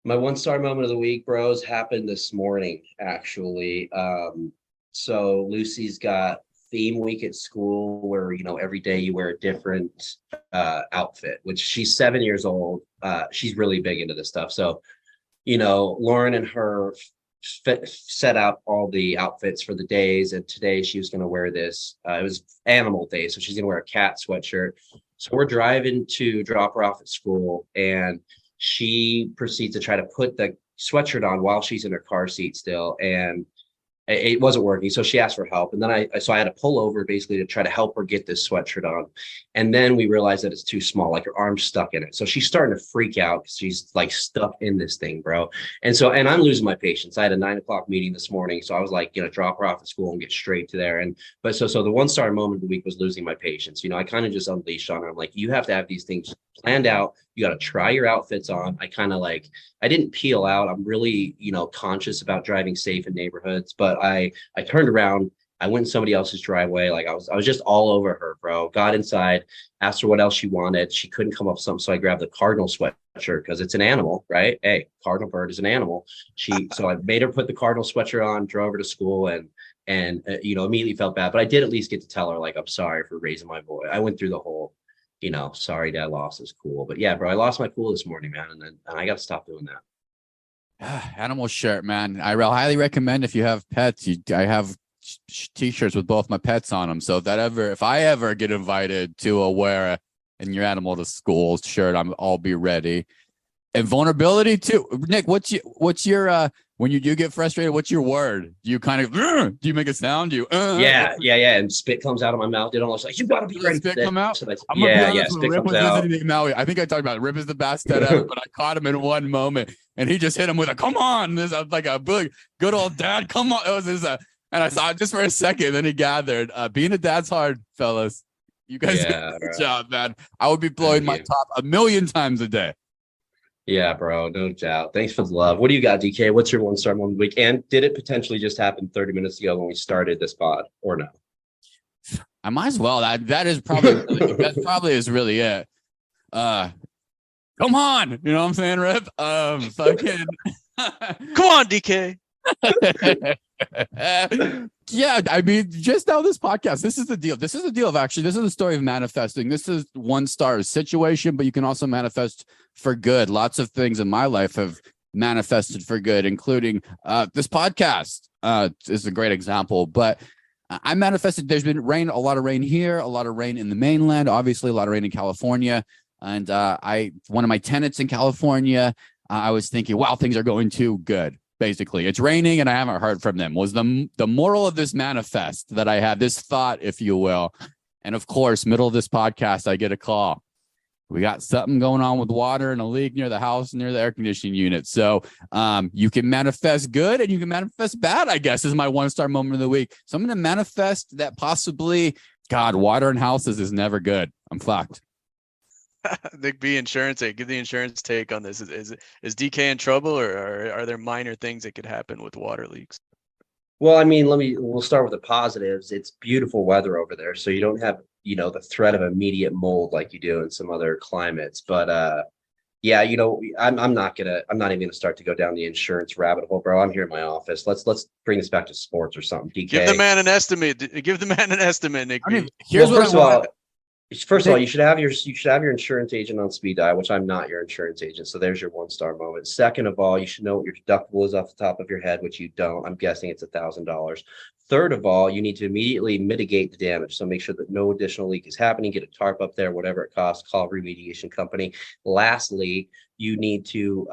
My 1-star moment of the week, bros, happened this morning, actually. So Lucy's got theme week at school where, every day you wear a different outfit, which she's 7 years old. She's really big into this stuff. So, Lauren and her set out all the outfits for the days. And today she was going to wear this. It was animal day. So she's going to wear a cat sweatshirt. So we're driving to drop her off at school, and she proceeds to try to put the sweatshirt on while she's in her car seat still. And it wasn't working. So she asked for help. And then I had to pull over basically to try to help her get this sweatshirt on. And then we realized that it's too small, like her arm's stuck in it. So she's starting to freak out because she's like stuck in this thing, bro. And I'm losing my patience. I had a 9:00 meeting this morning. So I was like, drop her off at school and get straight to there. But so the 1-star moment of the week was losing my patience. I kind of just unleashed on her. I'm like, you have to have these things planned out. You got to try your outfits on. I didn't peel out. I'm really, conscious about driving safe in neighborhoods, but I turned around. I went in somebody else's driveway. Like I was just all over her, bro. Got inside, asked her what else she wanted. She couldn't come up with something. So I grabbed the cardinal sweatshirt because it's an animal, right? Hey, cardinal bird is an animal. So I made her put the cardinal sweatshirt on, drove her to school, and immediately felt bad. But I did at least get to tell her, like, I'm sorry for raising my voice. I went through the whole, sorry dad lost his cool. But yeah, bro, I lost my cool this morning, man. And I got to stop doing that. Animal shirt, man. I highly recommend if you have pets. I have t-shirts with both my pets on them. So if I ever get invited to wear in your animal to school shirt, I'll be ready. And vulnerability too. Nick, what's your when you do get frustrated, what's your word? Do you kind of do you make a sound? Yeah, and spit comes out of my mouth. It almost like you gotta be ready. Spit come out. So Spit Rip comes out. I think I talked about it. Rip is the best dad ever, but I caught him in one moment, and he just hit him with a "come on." This like a good old dad. Come on. It was and I saw it just for a second. Then he gathered. Being a dad's hard, fellas. You guys do a good job, man. I would be blowing my top 1,000,000 times a day. Yeah, bro, no doubt. Thanks for the love. What do you got, DK? What's your 1-star moment of the week? And did it potentially just happen 30 minutes ago when we started this pod, or no? I might as well. That is probably that probably is really it. Come on, you know what I'm saying, Rip? Fucking come on, DK. Yeah, I mean, just now this podcast, this is the deal. This is the story of manifesting. This is 1-star situation, but you can also manifest for good. Lots of things in my life have manifested for good, including this podcast is a great example. But I manifested. There's been a lot of rain here, a lot of rain in the mainland, obviously a lot of rain in California. And one of my tenants in California, I was thinking, wow, things are going too good. Basically, it's raining and I haven't heard from them. Was the moral of this manifest that I had, this thought, if you will. And of course, middle of this podcast, I get a call. We got something going on with water and a leak near the house, near the air conditioning unit. So you can manifest good and you can manifest bad, I guess, is my 1-star moment of the week. So I'm going to manifest that possibly, God, water in houses is never good. I'm fucked. Nick B, insurance take. Give the insurance take on this. Is DK in trouble, or are there minor things that could happen with water leaks? Well, I mean, we'll start with the positives. It's beautiful weather over there, so you don't have, the threat of immediate mold like you do in some other climates. But yeah, I'm not even gonna start to go down the insurance rabbit hole, bro. I'm here in my office. Let's bring this back to sports or something. DK, give the man an estimate. Nick B. First of all, you should have your insurance agent on speed dial, which I'm not your insurance agent. So there's your 1-star moment. Second of all, you should know what your deductible is off the top of your head, which you don't. I'm guessing it's $1,000. Third of all, you need to immediately mitigate the damage. So make sure that no additional leak is happening. Get a tarp up there, whatever it costs. Call a remediation company. Lastly, you need to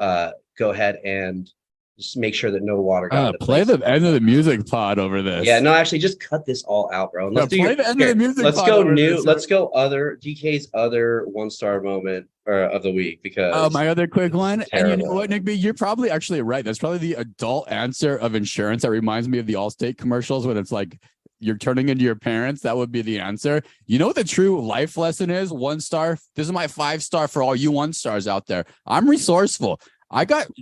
go ahead and just make sure that no water got into play the end of the music pod over this. Yeah, no, actually, just cut this all out, bro. Let's play the end of the music. Let's go new. Let's go other DK's other 1-star moment of the week, because my other quick one. And you know what, Nick B, you're probably actually right. That's probably the adult answer of insurance. That reminds me of the Allstate commercials when it's like you're turning into your parents. That would be the answer. You know what the true life lesson is? 1-star. This is my 5-star for all you 1-stars out there. I'm resourceful.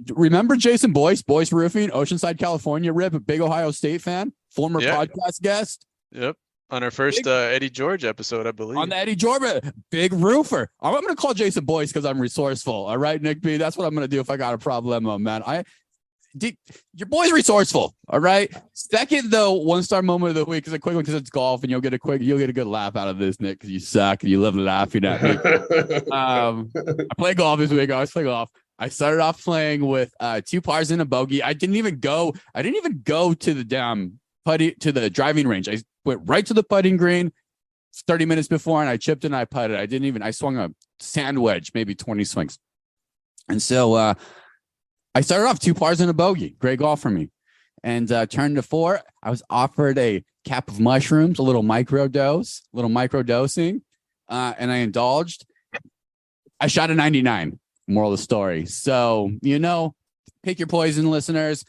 Remember Jason Boyce Roofing, Oceanside, California, Rip, a big Ohio State fan, former podcast guest. Yep. On our first Eddie George episode, I believe. On the Eddie Jordan, big roofer. I'm going to call Jason Boyce because I'm resourceful. All right, Nick B. That's what I'm going to do if I got a problemo, man. Your boy's resourceful. All right. Second, though, 1-star moment of the week is a quick one because it's golf, and you'll get a good laugh out of this, Nick, because you suck and you love laughing at me. I play golf this week. I always play golf. I started off playing with 2 pars and a bogey. I didn't even go to the driving range. I went right to the putting green 30 minutes before, and I chipped and I putted. I swung a sand wedge, maybe 20 swings. And so I started off 2 pars and a bogey. Great golf for me. And turned to 4. I was offered a cap of mushrooms, a little micro dosing, and I indulged. I shot a 99. Moral of the story. So, pick your poison, listeners.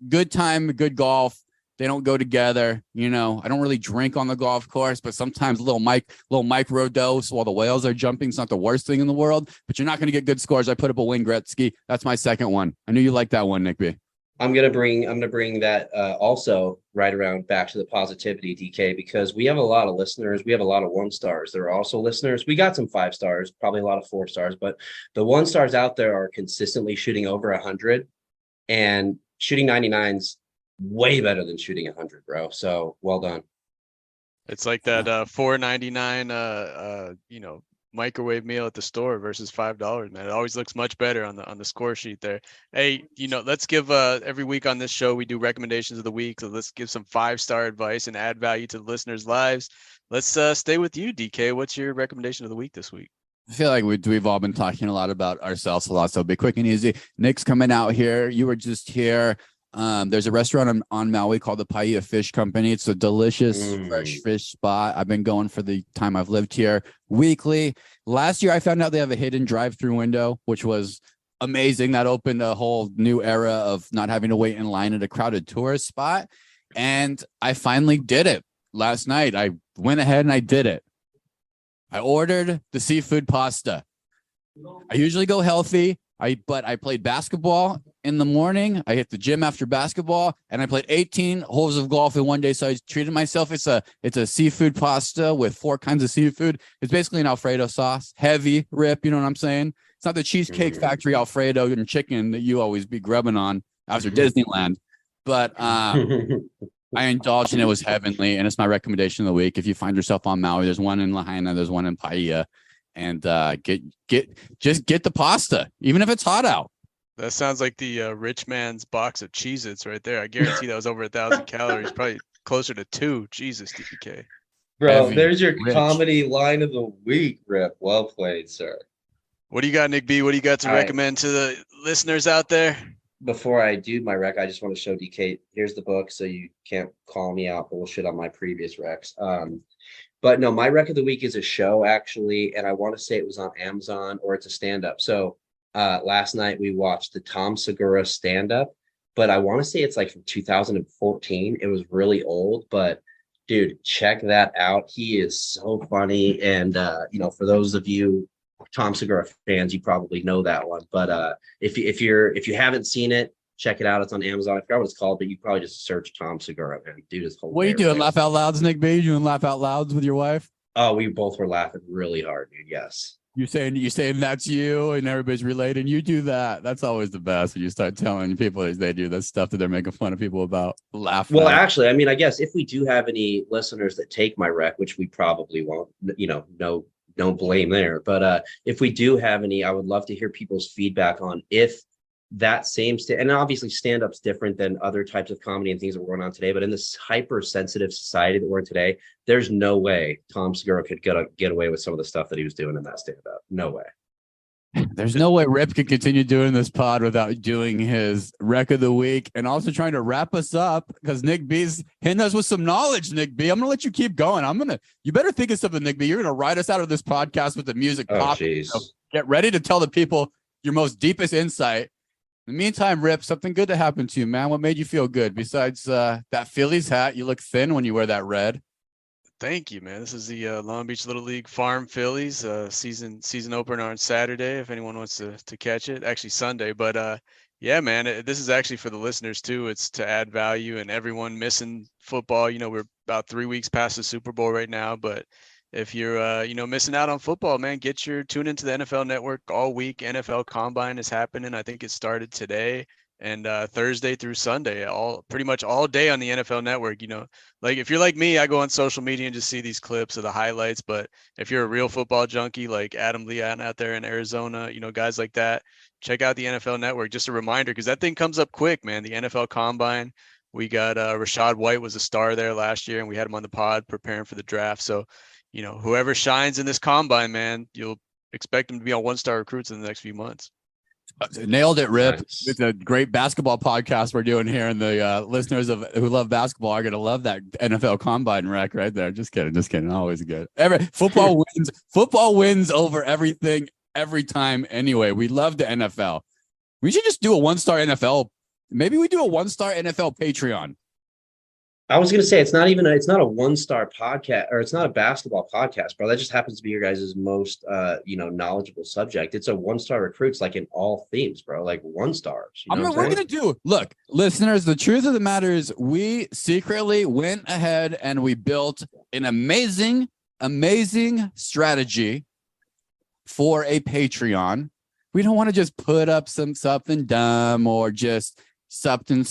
Good time, good golf. They don't go together. I don't really drink on the golf course, but sometimes a little micro dose while the whales are jumping. It's not the worst thing in the world, but you're not going to get good scores. I put up a Wayne Gretzky. That's my second one. I knew you liked that one, Nick B. I'm gonna bring that also right around back to the positivity, DK, because we have a lot of listeners. We have a lot of 1-stars. There are also listeners. We got some 5 stars, probably a lot of 4 stars, but the 1-stars out there are consistently shooting over 100, and shooting 99s way better than shooting 100, bro. So well done. It's like that $4.99 microwave meal at the store versus $5, man. It always looks much better on the score sheet there. Hey, let's give every week on this show we do recommendations of the week. So let's give some 5-star advice and add value to the listeners' lives. Let's stay with you, DK. What's your recommendation of the week this week? I feel like we've all been talking a lot about ourselves a lot, so be quick and easy. Nick's coming out here. You were just here. There's a restaurant on Maui called the Paia Fish Company. It's a delicious fresh fish spot. I've been going for the time I've lived here weekly. Last year, I found out they have a hidden drive-through window, which was amazing. That opened a whole new era of not having to wait in line at a crowded tourist spot. And I finally did it last night. I went ahead and I did it. I ordered the seafood pasta. I usually go healthy. But I played basketball in the morning. I hit the gym after basketball, and I played 18 holes of golf in one day. So I treated myself. It's a seafood pasta with 4 kinds of seafood. It's basically an Alfredo sauce, heavy rip. You know what I'm saying? It's not the Cheesecake Factory Alfredo and chicken that you always be grubbing on after Disneyland. But I indulged, and it was heavenly. And it's my recommendation of the week. If you find yourself on Maui, there's one in Lahaina, there's one in Paia. And get the pasta, even if it's hot out. That sounds like the rich man's box of Cheez-Its right there. I guarantee that was over 1,000 calories, probably closer to 2. Jesus, DK. Bro, Heavy, there's your rich. comedy line of the week, Rip. Well played, sir. What do you got, Nick B? What do you got to recommend to the listeners out there? Before I do my rec, I just want to show DK. Here's the book, so you can't call me out bullshit on my previous recs. But no, my rec of the week is a show, actually, and I want to say it was on Amazon or it's a stand-up. So last night we watched the Tom Segura stand-up, but I want to say it's like from 2014. It was really old, but dude, check that out. He is so funny. And, for those of you Tom Segura fans, you probably know that one. But if you haven't seen it, check it out. It's on Amazon. I forgot what it's called, but you probably just search Tom Segura, man. Dude is hilarious. What are you doing? Laugh out louds, Nick B? You doing laugh out louds with your wife? Oh, we both were laughing really hard, dude. Yes. You saying that's you, and everybody's relating. You do that. That's always the best when you start telling people they do that stuff that they're making fun of people about. Laugh. Well, actually, I mean, I guess if we do have any listeners that take my rec, which we probably won't, no blame there. But if we do have any, I would love to hear people's feedback on if that same and obviously stand-up's different than other types of comedy and things that are going on today, but in this hypersensitive society that we're in today, there's no way Tom Segura could get away with some of the stuff that he was doing in that stand-up. No way. There's no way Rip could continue doing this pod without doing his rec of the week and also trying to wrap us up because Nick B's hitting us with some knowledge. Nick B, I'm gonna let you keep going. You better think of something, Nick B. You're gonna ride us out of this podcast with the music. Oh, jeez. So get ready to tell the people your most deepest insight. In the meantime, Rip, something good to happen to you, man. What made you feel good besides that Phillies hat? You look thin when you wear that red. Thank you, man. This is the Long Beach Little League Farm Phillies season opener on Saturday. If anyone wants to catch it, actually Sunday. But Yeah, man. This is actually for the listeners too. It's to add value and everyone missing football. We're about 3 weeks past the Super Bowl right now, but if you're missing out on football, man, tune into the NFL Network all week. NFL Combine is happening. I think it started today and Thursday through Sunday, pretty much all day on the NFL Network. Like if you're like me, I go on social media and just see these clips of the highlights. But if you're a real football junkie like Adam Leon out there in Arizona, guys like that, check out the NFL Network. Just a reminder, because that thing comes up quick, man. The NFL Combine. We got Rashad White was a star there last year, and we had him on the pod preparing for the draft. So, whoever shines in this combine, man, you'll expect them to be on one-star recruits in the next few months. Nailed it, Rip. Nice. It's a great basketball podcast we're doing here, and the listeners who love basketball are gonna love that NFL Combine rec right there. Just kidding. Always good. Football wins. Football wins over everything every time. Anyway, we love the NFL. We should just do a one-star NFL. Maybe we do a one-star NFL Patreon. I was going to say, it's not a one-star podcast, or it's not a basketball podcast, bro. That just happens to be your guys' most, knowledgeable subject. It's a one-star recruits, like in all themes, bro, like one stars. We're going to do, look, listeners, the truth of the matter is we secretly went ahead and we built an amazing strategy for a Patreon. We don't want to just put up something dumb or just something,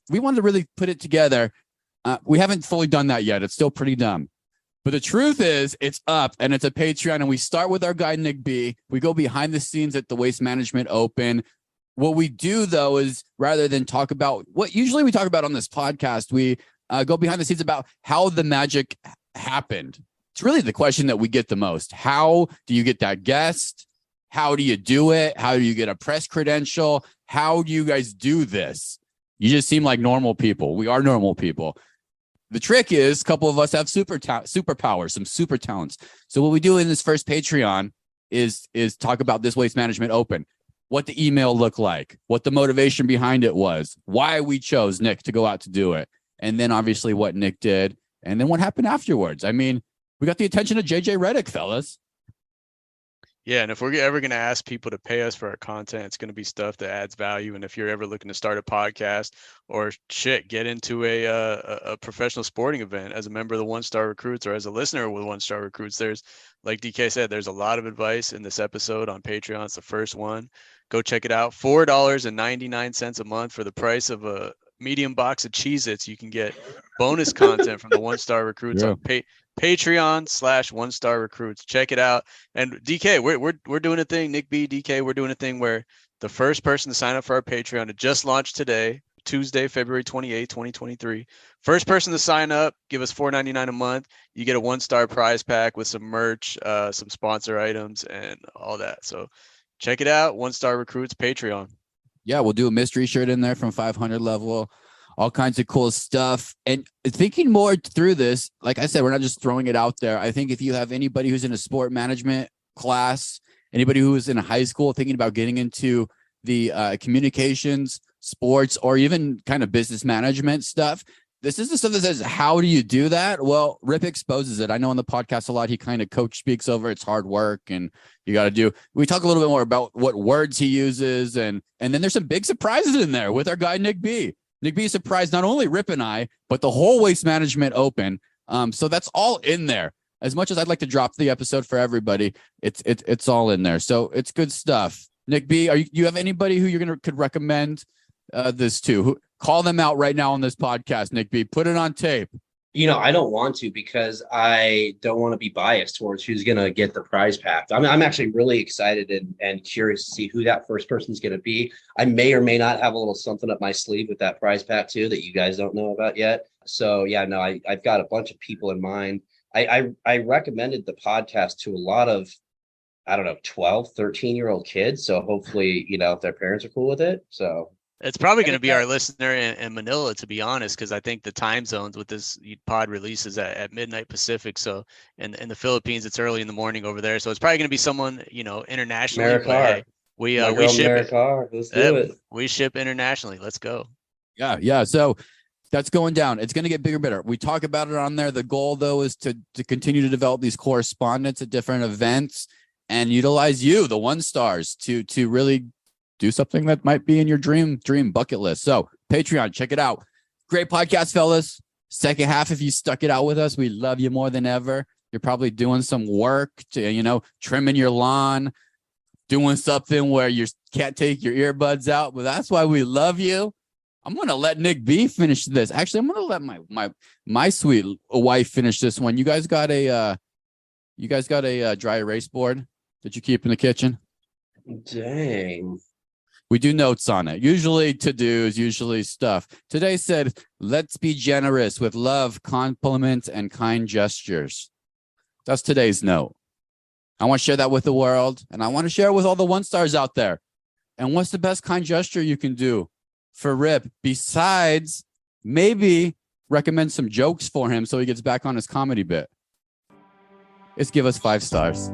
we wanted to really put it together. We haven't fully done that yet. It's still pretty dumb. But the truth is, it's up, and it's a Patreon, and we start with our guy, Nick B. We go behind the scenes at the Waste Management Open. What we do, though, is rather than talk about what usually we talk about on this podcast, we go behind the scenes about how the magic happened. It's really the question that we get the most. How do you get that guest? How do you do it? How do you get a press credential? How do you guys do this? You just seem like normal people. We are normal people. The trick is a couple of us have superpowers, some super talents. So what we do in this first Patreon is talk about this Waste Management Open, what the email looked like, what the motivation behind it was, why we chose Nick to go out to do it, and then obviously what Nick did, and then what happened afterwards. I mean, we got the attention of JJ Redick, fellas. Yeah, and if we're ever going to ask people to pay us for our content, it's going to be stuff that adds value. And if you're ever looking to start a podcast or get into a professional sporting event as a member of the One Star Recruits or as a listener with One Star Recruits, there's, like DK said, there's a lot of advice in this episode on Patreon. It's the first one. Go check it out. $4.99 a month for the price of a medium box of Cheez-Its. You can get bonus content from the One Star Recruits on Patreon/One Star Recruits. Check it out. And DK, we're doing a thing. Nick B, DK, we're doing a thing where the first person to sign up for our Patreon, it just launched today, Tuesday, February 28, 2023. First person to sign up, give us $4.99 a month. You get a 1-star prize pack with some merch, some sponsor items, and all that. So check it out. One Star Recruits Patreon. Yeah, we'll do a mystery shirt in there from 500 level. All kinds of cool stuff. And thinking more through this, like I said, we're not just throwing it out there. I think if you have anybody who's in a sport management class, anybody who's in high school thinking about getting into the communications, sports, or even kind of business management stuff, this is the stuff that says, how do you do that? Well, Rip exposes it. I know on the podcast a lot, he kind of coach speaks over it's hard work and you got to do. We talk a little bit more about what words he uses. And then there's some big surprises in there with our guy, Nick B. Nick B surprised not only Rip and I, but the whole Waste Management Open. So that's all in there. As much as I'd like to drop the episode for everybody, it's all in there. So it's good stuff. Nick B, you have anybody who could recommend this to? Call them out right now on this podcast, Nick B. Put it on tape. I don't want to because I don't want to be biased towards who's going to get the prize pack. I'm actually really excited and curious to see who that first person is going to be. I may or may not have a little something up my sleeve with that prize pack too that you guys don't know about yet. So yeah, no, I've got a bunch of people in mind. I recommended the podcast to a lot of, 12, 13-year-old kids. So hopefully, if their parents are cool with it. So it's probably going to be our listener in Manila, to be honest, because I think the time zones with this pod releases at midnight Pacific. So in the Philippines, it's early in the morning over there. So it's probably going to be someone, internationally. Hey, we ship Let's do it. We ship internationally. Let's go. Yeah. So that's going down. It's going to get bigger and better. We talk about it on there. The goal, though, is to continue to develop these correspondents at different events and utilize the One Stars to really do something that might be in your dream bucket list. So Patreon, check it out. Great podcast, fellas. Second half, if you stuck it out with us, we love you more than ever. You're probably doing some work to, trimming your lawn, doing something where you can't take your earbuds out, but that's why we love you. I'm going to let Nick B finish this. Actually, I'm going to let my sweet wife finish this one. You guys got a dry erase board that you keep in the kitchen? Dang. We do notes on it. Usually to-dos, usually stuff. Today said, let's be generous with love, compliments, and kind gestures. That's today's note. I want to share that with the world, and I want to share it with all the one stars out there. And what's the best kind gesture you can do for Rip besides maybe recommend some jokes for him so he gets back on his comedy bit? It's give us 5 stars.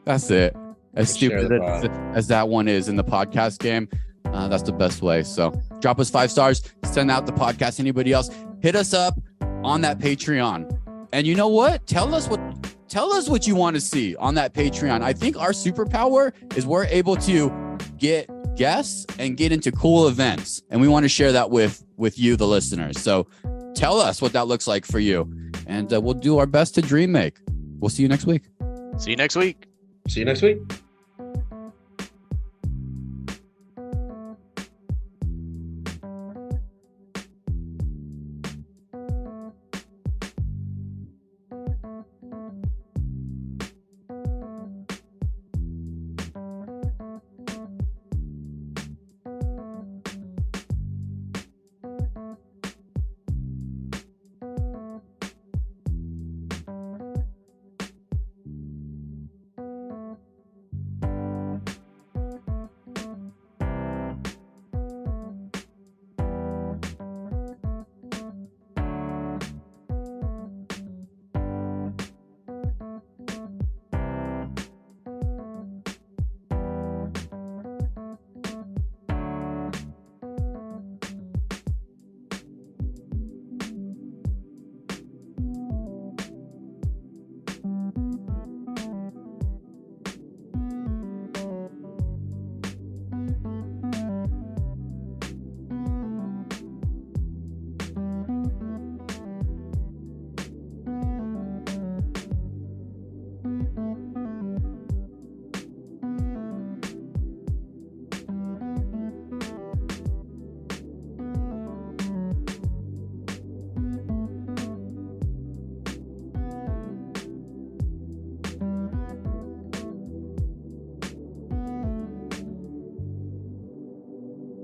That's it. As stupid as that one is in the podcast game, that's the best way. So drop us 5 stars, send out the podcast. Anybody else, hit us up on that Patreon. And you know what? Tell us what you want to see on that Patreon. I think our superpower is we're able to get guests and get into cool events. And we want to share that with you, the listeners. So tell us what that looks like for you. And we'll do our best to dream make. We'll see you next week. See you next week. See you next week.